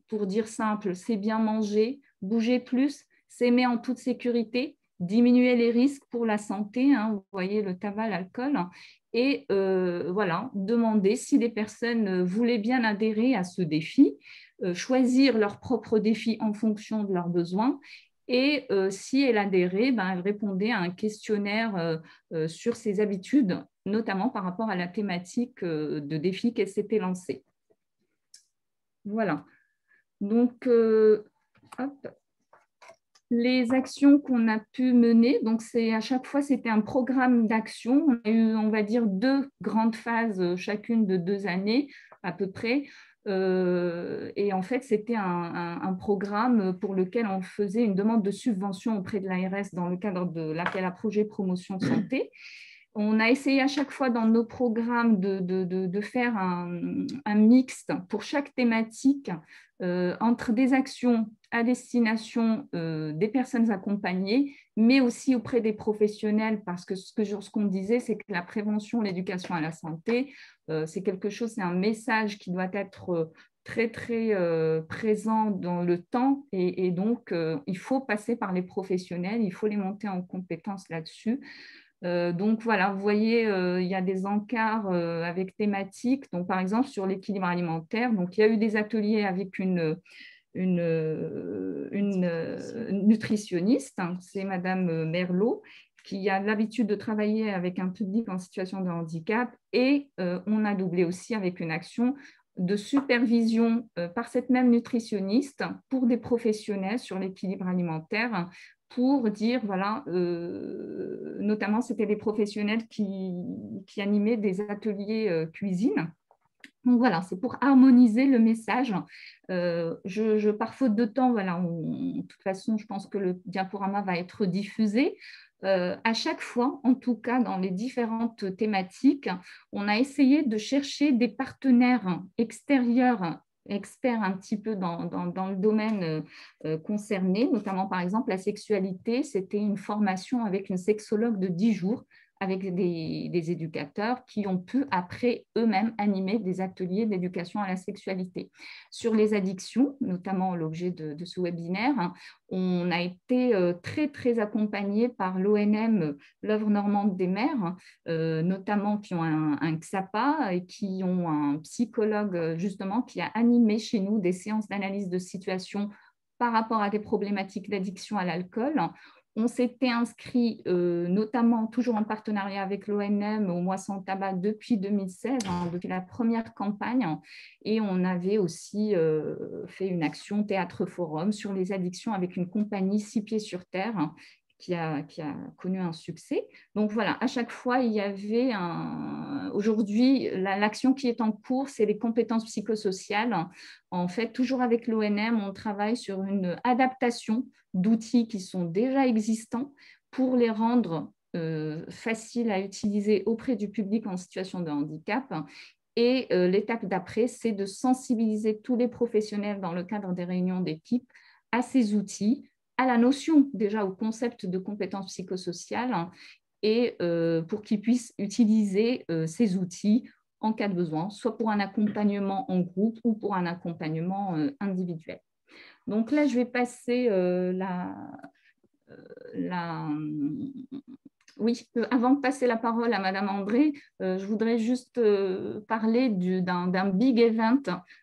pour dire simple, c'est bien manger, bouger plus, s'aimer en toute sécurité, diminuer les risques pour la santé, vous voyez le tabac, l'alcool, et demander si les personnes voulaient bien adhérer à ce défi, choisir leur propre défi en fonction de leurs besoins, et si elles adhéraient, elles répondaient à un questionnaire sur ses habitudes, notamment par rapport à la thématique de défi qu'elles s'étaient lancées. Voilà. Donc, les actions qu'on a pu mener, donc à chaque fois, c'était un programme d'action. On a eu, on va dire, 2 grandes phases, chacune de 2 années à peu près. Et en fait, c'était un programme pour lequel on faisait une demande de subvention auprès de l'ARS dans le cadre de l'appel à projet promotion santé. On a essayé à chaque fois dans nos programmes de faire un mixte pour chaque thématique entre des actions à destination des personnes accompagnées, mais aussi auprès des professionnels, parce que ce qu'on disait, c'est que la prévention, l'éducation à la santé, c'est quelque chose, c'est un message qui doit être très, très présent dans le temps, et donc il faut passer par les professionnels, il faut les monter en compétences là-dessus. Donc voilà, vous voyez, il y a des encarts avec thématiques. Donc par exemple sur l'équilibre alimentaire, donc il y a eu des ateliers avec une nutritionniste, hein, c'est Madame Merlot, qui a l'habitude de travailler avec un public en situation de handicap, et on a doublé aussi avec une action de supervision par cette même nutritionniste pour des professionnels sur l'équilibre alimentaire, pour dire, voilà, notamment c'était des professionnels qui animaient des ateliers cuisine. Donc voilà, c'est pour harmoniser le message. Par faute de temps, voilà, de toute façon, je pense que le diaporama va être diffusé. À chaque fois, en tout cas dans les différentes thématiques, on a essayé de chercher des partenaires extérieurs, experts un petit peu dans le domaine concerné, notamment par exemple la sexualité. C'était une formation avec une sexologue de 10 jours, avec des éducateurs qui ont pu après eux-mêmes animer des ateliers d'éducation à la sexualité. Sur les addictions, notamment l'objet de ce webinaire, hein, on a été très, très accompagnés par l'ONM, l'œuvre normande des mères, notamment qui ont un XAPA et qui ont un psychologue justement qui a animé chez nous des séances d'analyse de situation par rapport à des problématiques d'addiction à l'alcool. On s'était inscrit, notamment toujours en partenariat avec l'ONM, au Mois sans tabac depuis 2016, hein, depuis la première campagne. Et on avait aussi fait une action Théâtre Forum sur les addictions avec une compagnie 6 pieds sur terre, hein, qui a connu un succès. Donc voilà, à chaque fois, il y avait aujourd'hui, l'action qui est en cours, c'est les compétences psychosociales. En fait, toujours avec l'ONM, on travaille sur une adaptation d'outils qui sont déjà existants pour les rendre faciles à utiliser auprès du public en situation de handicap. Et l'étape d'après, c'est de sensibiliser tous les professionnels dans le cadre des réunions d'équipe à ces outils, à la notion déjà, au concept de compétences psychosociales, et pour qu'ils puissent utiliser ces outils en cas de besoin, soit pour un accompagnement en groupe ou pour un accompagnement individuel. Donc là, je vais passer oui, avant de passer la parole à Madame André, je voudrais juste parler d'un big event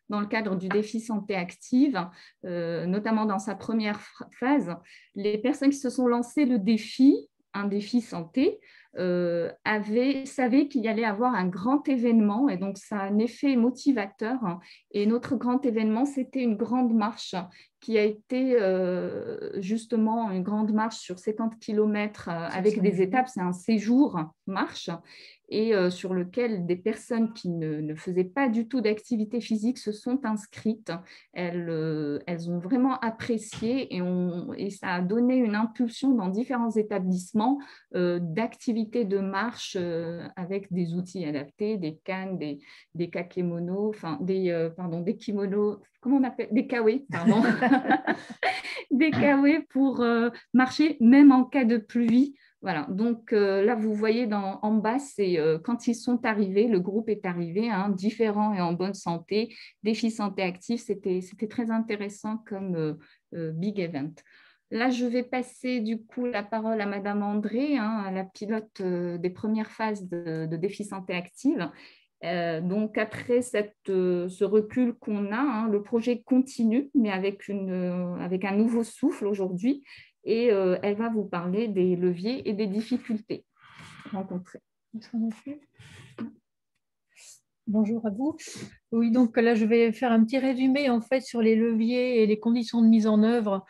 dans le cadre du défi santé active, notamment dans sa première phase. Les personnes qui se sont lancées le défi, un défi santé, savaient qu'il y allait avoir un grand événement, et donc ça a un effet motivateur. Et notre grand événement, c'était une grande marche qui a été justement une grande marche sur 50 km avec des étapes. C'est un séjour marche, et sur lequel des personnes qui ne faisaient pas du tout d'activité physique se sont inscrites. Elles ont vraiment apprécié, et ça a donné une impulsion dans différents établissements d'activités de marche avec des outils adaptés, des cannes, des kakémonos, enfin des kimonos, comment on appelle, des kawé, pardon, des kawé pour marcher même en cas de pluie. Voilà, donc là, vous voyez en bas, c'est quand ils sont arrivés, le groupe est arrivé, hein, différent et en bonne santé, défi santé active, c'était très intéressant comme big event. Là, je vais passer du coup la parole à Madame André, hein, la pilote des premières phases de défi santé active. Donc après ce recul qu'on a, hein, le projet continue, mais avec un nouveau souffle aujourd'hui, et elle va vous parler des leviers et des difficultés rencontrées. Bonjour à vous. Oui, donc là, je vais faire un petit résumé en fait sur les leviers et les conditions de mise en œuvre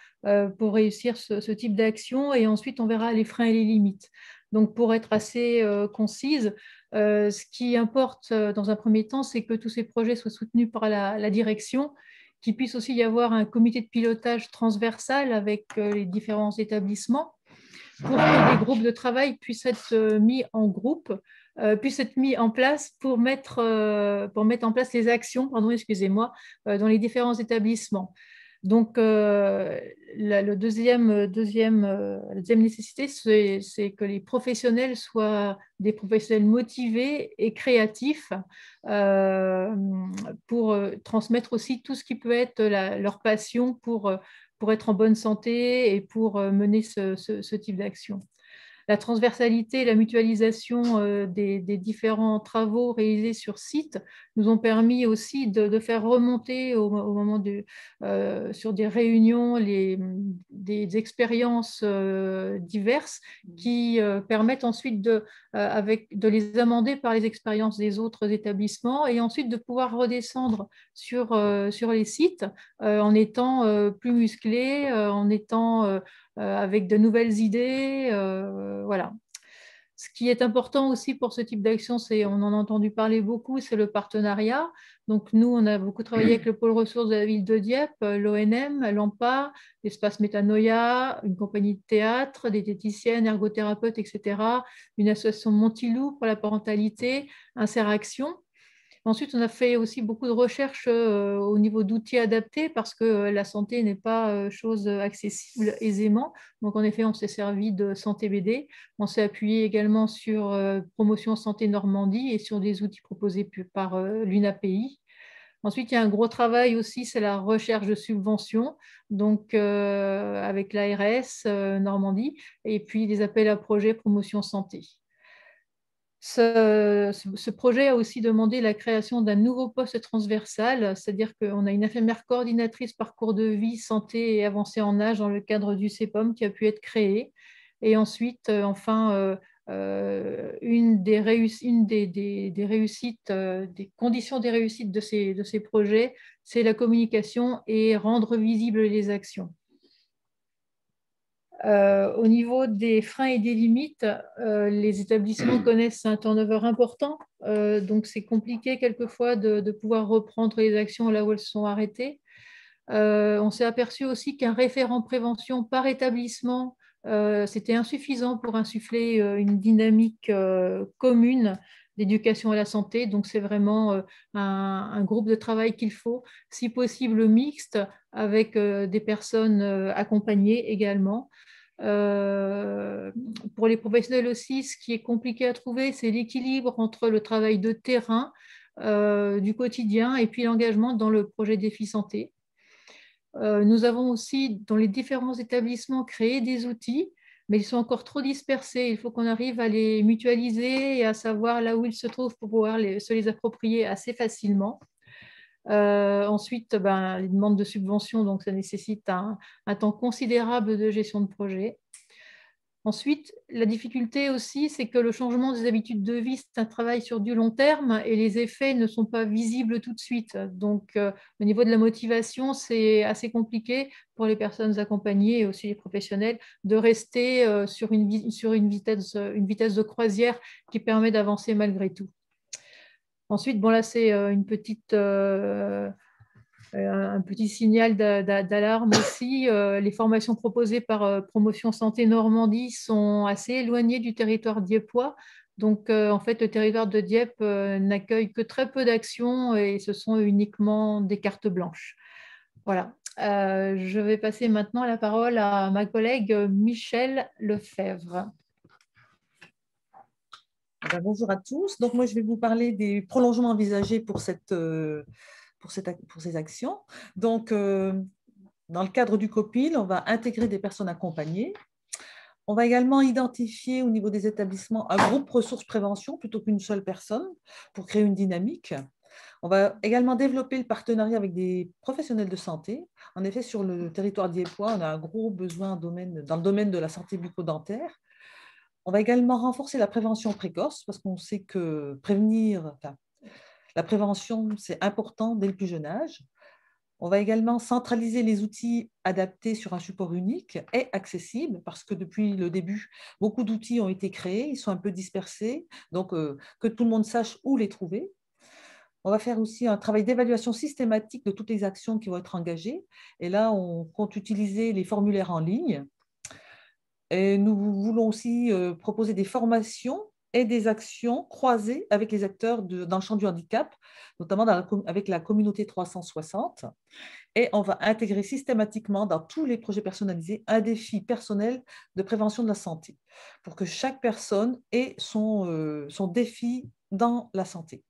pour réussir ce type d'action, et ensuite on verra les freins et les limites. Donc pour être assez concise, ce qui importe dans un premier temps, c'est que tous ces projets soient soutenus par la direction, qu'il puisse aussi y avoir un comité de pilotage transversal avec les différents établissements, pour que des groupes de travail puissent être mis en groupe, puissent être mis en place pour mettre en place les actions, dans les différents établissements. Donc, la deuxième nécessité, c'est que les professionnels soient des professionnels motivés et créatifs pour transmettre aussi tout ce qui peut être leur passion pour être en bonne santé et pour mener ce type d'action. La transversalité et la mutualisation des différents travaux réalisés sur site nous ont permis aussi de faire remonter au moment sur des réunions des expériences diverses qui permettent ensuite de les amender par les expériences des autres établissements et ensuite de pouvoir redescendre sur les sites en étant plus musclés, en étant avec de nouvelles idées. Voilà. Ce qui est important aussi pour ce type d'action, on en a entendu parler beaucoup, c'est le partenariat. Donc nous, on a beaucoup travaillé avec le pôle ressources de la ville de Dieppe, l'ONM, l'AMPA, l'espace Métanoïa, une compagnie de théâtre, des diététiciennes, ergothérapeutes, etc., une association Montilou pour la parentalité, Inseraction. Ensuite, on a fait aussi beaucoup de recherches au niveau d'outils adaptés parce que la santé n'est pas chose accessible aisément. Donc, en effet, on s'est servi de Santé BD. On s'est appuyé également sur Promotion Santé Normandie et sur des outils proposés par l'UNAPI. Ensuite, il y a un gros travail aussi, c'est la recherche de subventions, donc avec l'ARS Normandie, et puis des appels à projets promotion santé. Ce projet a aussi demandé la création d'un nouveau poste transversal, c'est-à-dire qu'on a une infirmière coordinatrice parcours de vie, santé et avancée en âge dans le cadre du CEPOM qui a pu être créé. Et ensuite, une des réussites, des conditions des réussites de ces projets, c'est la communication et rendre visibles les actions. Au niveau des freins et des limites, les établissements connaissent un turnover important, donc c'est compliqué quelquefois de pouvoir reprendre les actions là où elles sont arrêtées. On s'est aperçu aussi qu'un référent prévention par établissement, c'était insuffisant pour insuffler une dynamique commune d'éducation à la santé. Donc, c'est vraiment un groupe de travail qu'il faut, si possible mixte, avec des personnes accompagnées également. Pour les professionnels aussi, ce qui est compliqué à trouver, c'est l'équilibre entre le travail de terrain, du quotidien, et puis l'engagement dans le projet Défi Santé. Nous avons aussi, dans les différents établissements, créé des outils, mais ils sont encore trop dispersés. Il faut qu'on arrive à les mutualiser et à savoir là où ils se trouvent pour pouvoir se les approprier assez facilement. Ensuite, les demandes de subventions, donc ça nécessite un temps considérable de gestion de projet. Ensuite, la difficulté aussi, c'est que le changement des habitudes de vie, c'est un travail sur du long terme et les effets ne sont pas visibles tout de suite. Donc, au niveau de la motivation, c'est assez compliqué pour les personnes accompagnées et aussi les professionnels de rester sur une vitesse de croisière qui permet d'avancer malgré tout. Ensuite, là, c'est un petit signal d'alarme aussi. Les formations proposées par Promotion Santé Normandie sont assez éloignées du territoire dieppois. Donc, en fait, le territoire de Dieppe n'accueille que très peu d'actions et ce sont uniquement des cartes blanches. Voilà. Je vais passer maintenant la parole à ma collègue Michèle Lefebvre. Bonjour à tous. Donc, moi, je vais vous parler des prolongements envisagés pour ces actions. Donc, dans le cadre du COPIL, on va intégrer des personnes accompagnées. On va également identifier au niveau des établissements un groupe ressources prévention plutôt qu'une seule personne pour créer une dynamique. On va également développer le partenariat avec des professionnels de santé. En effet, sur le territoire dieppois, on a un gros besoin dans le domaine de la santé bucco-dentaire. On va également renforcer la prévention précoce parce qu'on sait que la prévention, c'est important dès le plus jeune âge. On va également centraliser les outils adaptés sur un support unique et accessible parce que depuis le début, beaucoup d'outils ont été créés, ils sont un peu dispersés, donc que tout le monde sache où les trouver. On va faire aussi un travail d'évaluation systématique de toutes les actions qui vont être engagées. Et là, on compte utiliser les formulaires en ligne. Et nous voulons aussi proposer des formations et des actions croisées avec les acteurs dans le champ du handicap, notamment avec la communauté 360. Et on va intégrer systématiquement dans tous les projets personnalisés un défi personnel de prévention de la santé, pour que chaque personne ait son défi dans la santé.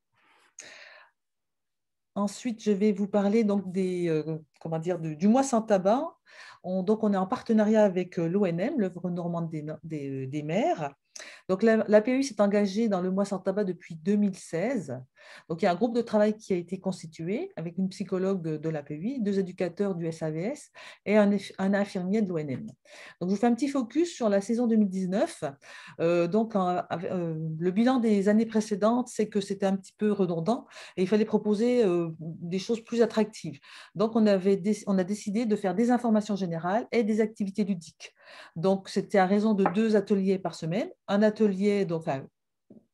Ensuite, je vais vous parler donc du mois sans tabac. Donc, on est en partenariat avec l'ONM, l'œuvre normande des maires. Donc, l'APEI s'est engagée dans le mois sans tabac depuis 2016. Donc, il y a un groupe de travail qui a été constitué avec une psychologue de l'APEI, 2 éducateurs du SAVS et un infirmier de l'ONM. Donc, je vous fais un petit focus sur la saison 2019. Le bilan des années précédentes, c'est que c'était un petit peu redondant et il fallait proposer des choses plus attractives. Donc, on a décidé de faire des informations générales et des activités ludiques. Donc, c'était à raison de 2 ateliers par semaine, un atelier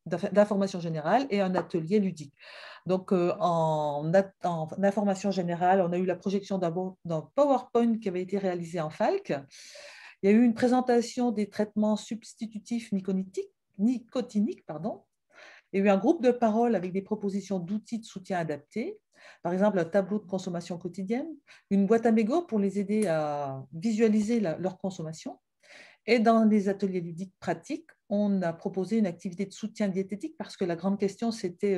d'information générale et un atelier ludique. Donc, en information générale, on a eu la projection d'un PowerPoint qui avait été réalisé en FALC. Il y a eu une présentation des traitements substitutifs nicotiniques. Il y a eu un groupe de parole avec des propositions d'outils de soutien adaptés. Par exemple, un tableau de consommation quotidienne, une boîte à mégots pour les aider à visualiser leur consommation. Et dans les ateliers ludiques pratiques, on a proposé une activité de soutien diététique parce que la grande question, c'était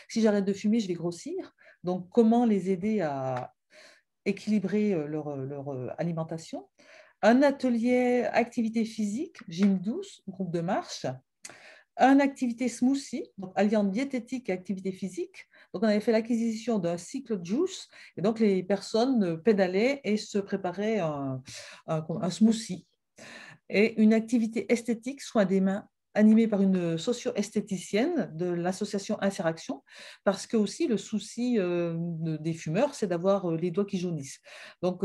si j'arrête de fumer, je vais grossir. Donc, comment les aider à équilibrer leur alimentation. Un atelier activité physique, gym douce, groupe de marche. Une activité smoothie, donc alliant diététique et activité physique. Donc, on avait fait l'acquisition d'un cycle juice. Et donc, les personnes pédalaient et se préparaient un smoothie. Et une activité esthétique, soin des mains, animée par une socio-esthéticienne de l'association Interaction, parce que aussi le souci des fumeurs, c'est d'avoir les doigts qui jaunissent. Donc,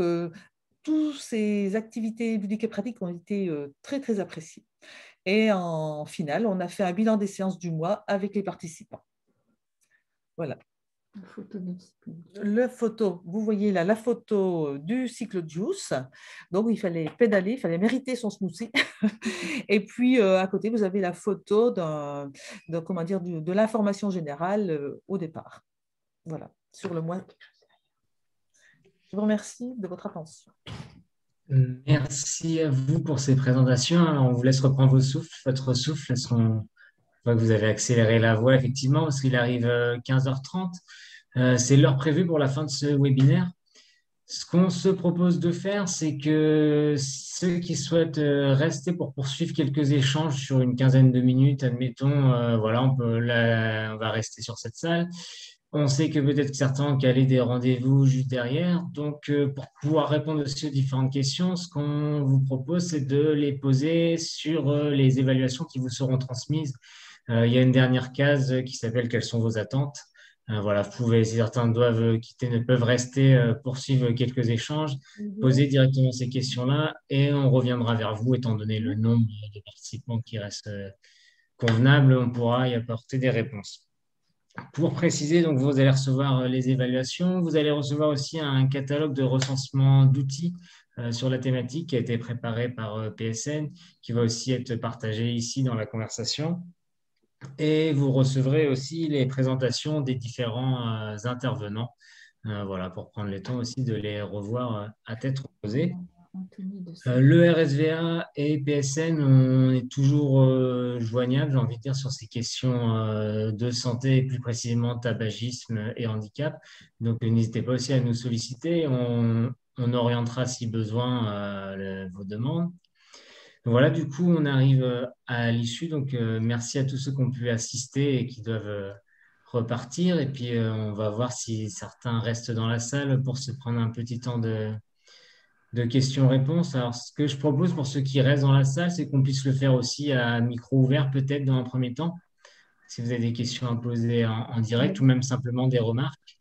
toutes ces activités ludiques et pratiques ont été très, très appréciées. Et en finale, on a fait un bilan des séances du mois avec les participants. Voilà. Vous voyez là la photo du cycle juice. Donc, il fallait pédaler, il fallait mériter son smoothie. Et puis, à côté, vous avez la photo de l'information générale au départ. Voilà, sur le mois. Je vous remercie de votre attention. Merci à vous pour ces présentations. Alors, on vous laisse reprendre votre souffle. Je vois que vous avez accéléré la voix, effectivement, parce qu'il arrive 15h30. C'est l'heure prévue pour la fin de ce webinaire. Ce qu'on se propose de faire, c'est que ceux qui souhaitent rester pour poursuivre quelques échanges sur une quinzaine de minutes, admettons, voilà, on va rester sur cette salle. On sait que peut-être certains ont calé des rendez-vous juste derrière. Donc, pour pouvoir répondre aussi aux différentes questions, ce qu'on vous propose, c'est de les poser sur les évaluations qui vous seront transmises. Il y a une dernière case qui s'appelle « Quelles sont vos attentes ?» Voilà, vous pouvez, si certains doivent quitter, ne peuvent rester, poursuivre quelques échanges, poser directement ces questions-là et on reviendra vers vous, étant donné le nombre de participants qui reste convenable, on pourra y apporter des réponses. Pour préciser, donc, vous allez recevoir les évaluations, vous allez recevoir aussi un catalogue de recensement d'outils sur la thématique qui a été préparé par PSN, qui va aussi être partagé ici dans la conversation. Et vous recevrez aussi les présentations des différents intervenants, voilà, pour prendre le temps aussi de les revoir à tête reposée. Le RSVA et PSN, on est toujours joignable, j'ai envie de dire, sur ces questions de santé, et plus précisément tabagisme et handicap. Donc, n'hésitez pas aussi à nous solliciter. On orientera, si besoin, vos demandes. Voilà, du coup, on arrive à l'issue. Donc, merci à tous ceux qui ont pu assister et qui doivent repartir. Et puis, on va voir si certains restent dans la salle pour se prendre un petit temps de questions-réponses. Alors, ce que je propose pour ceux qui restent dans la salle, c'est qu'on puisse le faire aussi à micro ouvert, peut-être dans un premier temps, si vous avez des questions à poser en direct ou même simplement des remarques.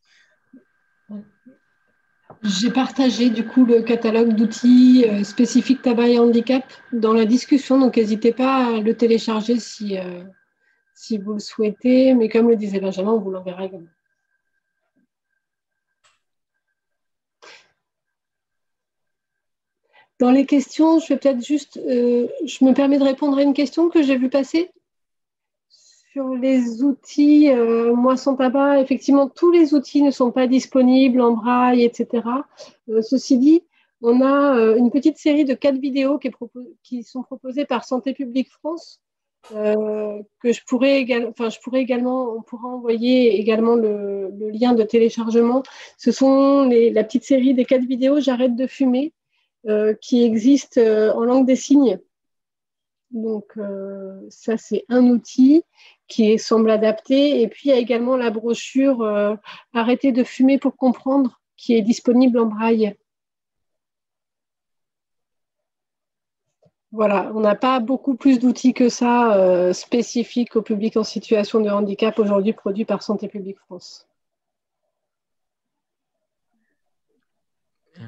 J'ai partagé du coup le catalogue d'outils spécifiques tabac et handicap dans la discussion, donc n'hésitez pas à le télécharger si vous le souhaitez, mais comme le disait Benjamin, on vous l'enverra également. Dans les questions, je vais peut-être juste, je me permets de répondre à une question que j'ai vue passer sur les outils moisson tabac. Effectivement, tous les outils ne sont pas disponibles en braille, etc. Ceci dit, on a une petite série de 4 vidéos qui sont proposées par Santé publique France, que je pourrais également, on pourra envoyer également le lien de téléchargement. Ce sont la petite série des 4 vidéos J'arrête de fumer, qui existe en langue des signes. Donc, ça, c'est un outil qui semble adapté. Et puis, il y a également la brochure Arrêter de fumer pour comprendre, qui est disponible en braille. Voilà, on n'a pas beaucoup plus d'outils que ça spécifiques au public en situation de handicap aujourd'hui produits par Santé publique France.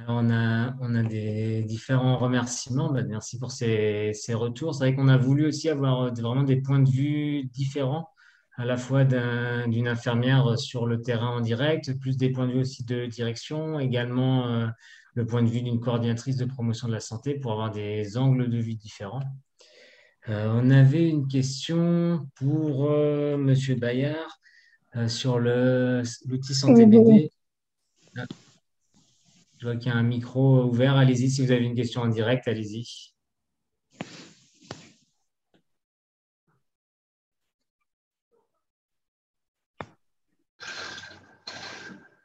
On a des différents remerciements. Merci pour ces retours. C'est vrai qu'on a voulu aussi avoir vraiment des points de vue différents, à la fois d'une infirmière sur le terrain en direct, plus des points de vue aussi de direction, également le point de vue d'une coordinatrice de promotion de la santé pour avoir des angles de vue différents. On avait une question pour Monsieur Bayard sur l'outil santé BD. Je vois qu'il y a un micro ouvert. Allez-y, si vous avez une question en direct, allez-y.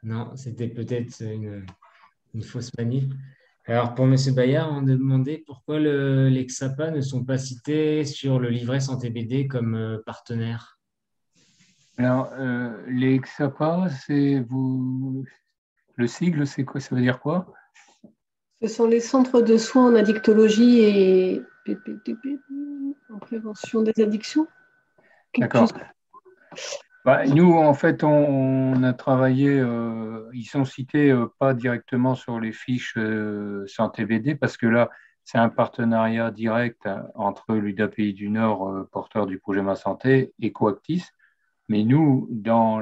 Non, c'était peut-être une fausse manip. Alors, pour M. Bayard, on a demandé pourquoi les XAPA ne sont pas cités sur le livret Santé BD comme partenaire. Alors, les XAPA, le sigle, c'est quoi? Ça veut dire quoi? Ce sont les centres de soins en addictologie et en prévention des addictions. D'accord. Nous, en fait, on a travaillé, ils sont cités pas directement sur les fiches Santé BD parce que là, c'est un partenariat direct entre l'UDAPI du Nord, porteur du projet Ma Santé, et Coactis. Mais nous, dans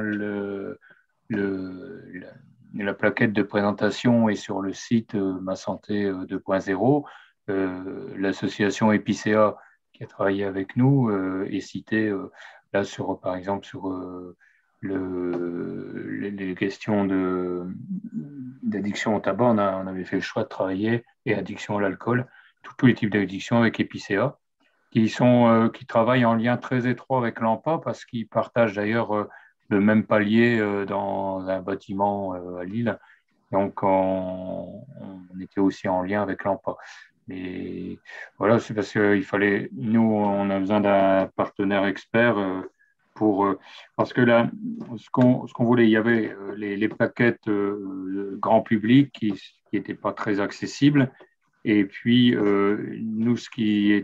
la plaquette de présentation et sur le site Ma Santé 2.0, l'association Epicéa qui a travaillé avec nous est citée là par exemple sur les questions d'addiction au tabac. On avait fait le choix de travailler, et addiction à l'alcool, tous les types d'addiction avec Epicéa, qui travaillent en lien très étroit avec l'AMPA parce qu'ils partagent d'ailleurs le même palier dans un bâtiment à Lille. Donc, on était aussi en lien avec l'AMPA. Mais voilà, c'est parce qu'il fallait, nous, on a besoin d'un partenaire expert parce que là, ce qu'on voulait, il y avait les plaquettes grand public qui n'étaient pas très accessibles. Et puis, nous, ce qui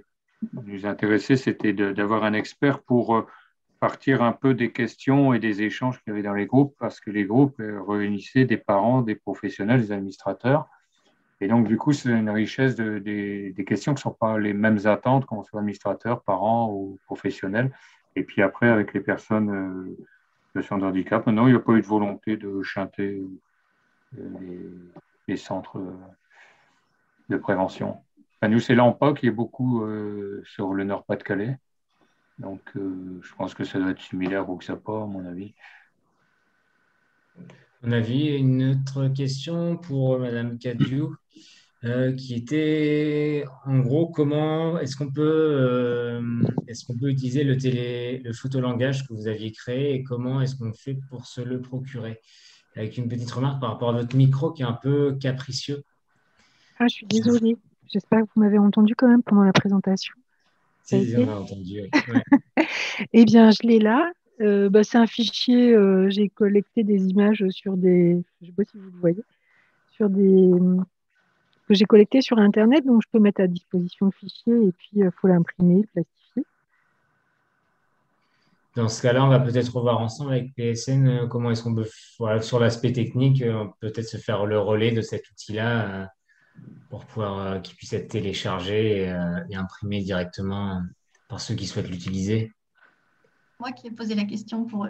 nous intéressait, c'était d'avoir un expert pour partir un peu des questions et des échanges qu'il y avait dans les groupes, parce que les groupes réunissaient des parents, des professionnels, des administrateurs. Et donc, du coup, c'est une richesse des questions qui ne sont pas les mêmes attentes, qu'on soit administrateur, parents ou professionnels. Et puis après, avec les personnes en situation de handicap, maintenant, il n'y a pas eu de volonté de chanter les centres de prévention. Enfin, nous, c'est l'AMPA qui est beaucoup sur le Nord-Pas-de-Calais. Donc, je pense que ça doit être similaire au XAPA, à mon avis. On avait une autre question pour Madame Cadieux, qui était, en gros, comment est-ce qu'on peut utiliser le photolangage que vous aviez créé et comment est-ce qu'on fait pour se le procurer? Avec une petite remarque par rapport à votre micro qui est un peu capricieux. Ah, je suis désolée. J'espère que vous m'avez entendu quand même pendant la présentation. Si, on a entendu. Ouais. Eh bien, je l'ai là. C'est un fichier, j'ai collecté des images sur des, je ne sais pas si vous le voyez, que j'ai collecté sur Internet, donc je peux mettre à disposition le fichier et puis il faut l'imprimer, le plastifier. Dans ce cas-là, on va peut-être revoir ensemble avec PSN comment est-ce qu'on peut, voilà, sur l'aspect technique, peut-être se faire le relais de cet outil-là pour pouvoir qu'il puisse être téléchargé et imprimé directement par ceux qui souhaitent l'utiliser. Moi qui ai posé la question pour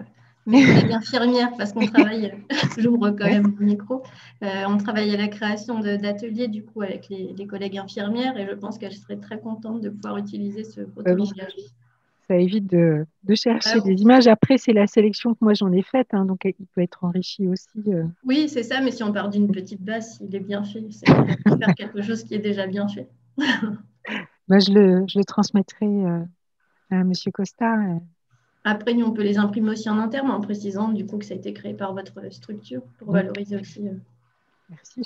mes collègues infirmières, parce qu'on travaille, j'ouvre quand même mon micro, on travaille à la création d'ateliers du coup avec les collègues infirmières et je pense qu'elles seraient très contentes de pouvoir utiliser ce photolangage. Ça évite de chercher des images. Après, c'est la sélection que moi j'en ai faite, hein, donc il peut être enrichi aussi. Oui, c'est ça, mais si on part d'une petite base, il est bien fait. C'est faire quelque chose qui est déjà bien fait. Bah, je le transmettrai à M. Costa. Après, nous, on peut les imprimer aussi en interne en précisant du coup que ça a été créé par votre structure pour valoriser aussi. Merci.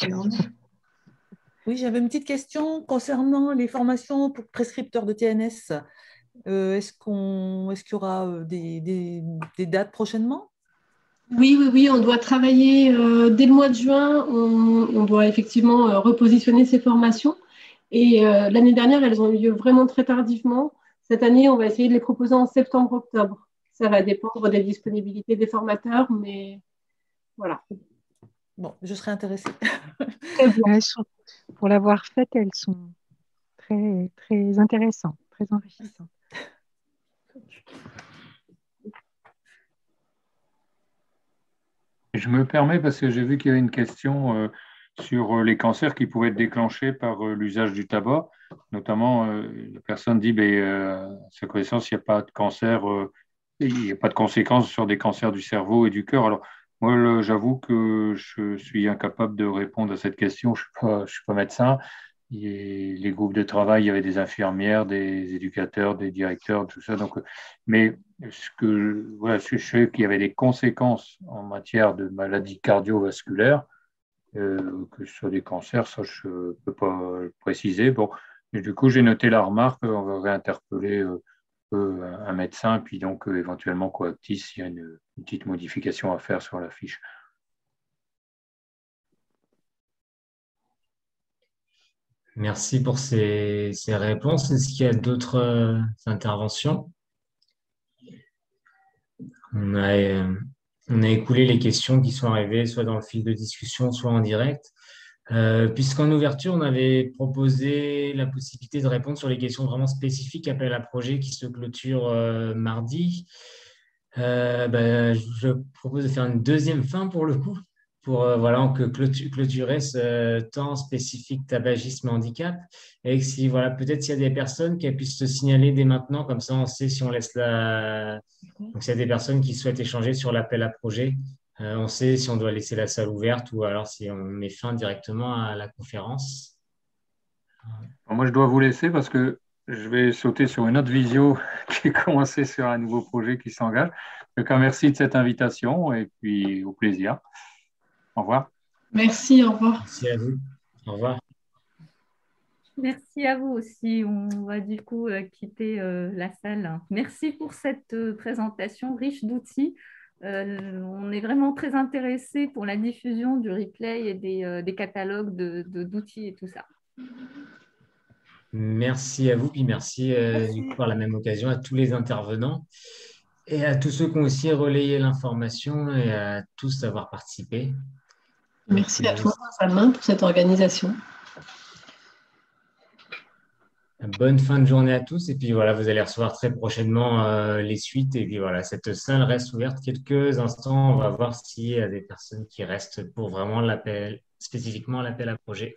Oui, j'avais une petite question concernant les formations pour prescripteurs de TNS. Est-ce qu'il y aura des dates prochainement? Oui, on doit travailler dès le mois de juin. On doit effectivement repositionner ces formations. Et l'année dernière, elles ont eu lieu vraiment très tardivement. Cette année, on va essayer de les proposer en septembre-octobre. Ça va dépendre des disponibilités des formateurs, mais voilà. Bon, je serai intéressée. Très bien. Pour l'avoir faite, elles sont très, très intéressantes, très enrichissantes. Je me permets parce que j'ai vu qu'il y avait une question sur les cancers qui pouvaient être déclenchés par l'usage du tabac. Notamment, la personne dit, à sa connaissance, il n'y a pas de cancer, il n'y a pas de conséquences sur des cancers du cerveau et du cœur. Alors, moi, j'avoue que je suis incapable de répondre à cette question. Je ne suis pas médecin. Les groupes de travail, il y avait des infirmières, des éducateurs, des directeurs, tout ça. Donc, mais je sais qu'il y avait des conséquences en matière de maladies cardiovasculaires, que sur des cancers, ça je ne peux pas le préciser. Bon, et du coup, j'ai noté la remarque, on va réinterpeller un médecin, puis donc éventuellement Coactis s'il y a une petite modification à faire sur la fiche. Merci pour ces réponses. Est-ce qu'il y a d'autres interventions? On a écoulé les questions qui sont arrivées, soit dans le fil de discussion, soit en direct. Puisqu'en ouverture, on avait proposé la possibilité de répondre sur les questions vraiment spécifiques appel à projet qui se clôturent mardi. Je propose de faire une deuxième fin pour le coup, pour clôturer ce temps spécifique tabagisme et handicap. Et si, peut-être s'il y a des personnes qui puissent se signaler dès maintenant, comme ça on sait si on laisse Donc s'il y a des personnes qui souhaitent échanger sur l'appel à projet, on sait si on doit laisser la salle ouverte ou alors si on met fin directement à la conférence. Moi, je dois vous laisser parce que je vais sauter sur une autre visio qui est commencée sur un nouveau projet qui s'engage. Donc, merci de cette invitation et puis au plaisir. Au revoir. Merci, au revoir. Merci à vous. Au revoir. Merci à vous aussi. On va du coup quitter la salle. Merci pour cette présentation riche d'outils. On est vraiment très intéressés pour la diffusion du replay et des catalogues d'outils et tout ça. Merci à vous, puis merci du coup, par la même occasion à tous les intervenants et à tous ceux qui ont aussi relayé l'information et à tous d'avoir participé. Merci à toi, Benjamin, pour cette organisation. Bonne fin de journée à tous et puis vous allez recevoir très prochainement les suites et puis cette salle reste ouverte quelques instants. On va voir s'il y a des personnes qui restent pour vraiment spécifiquement l'appel à projet.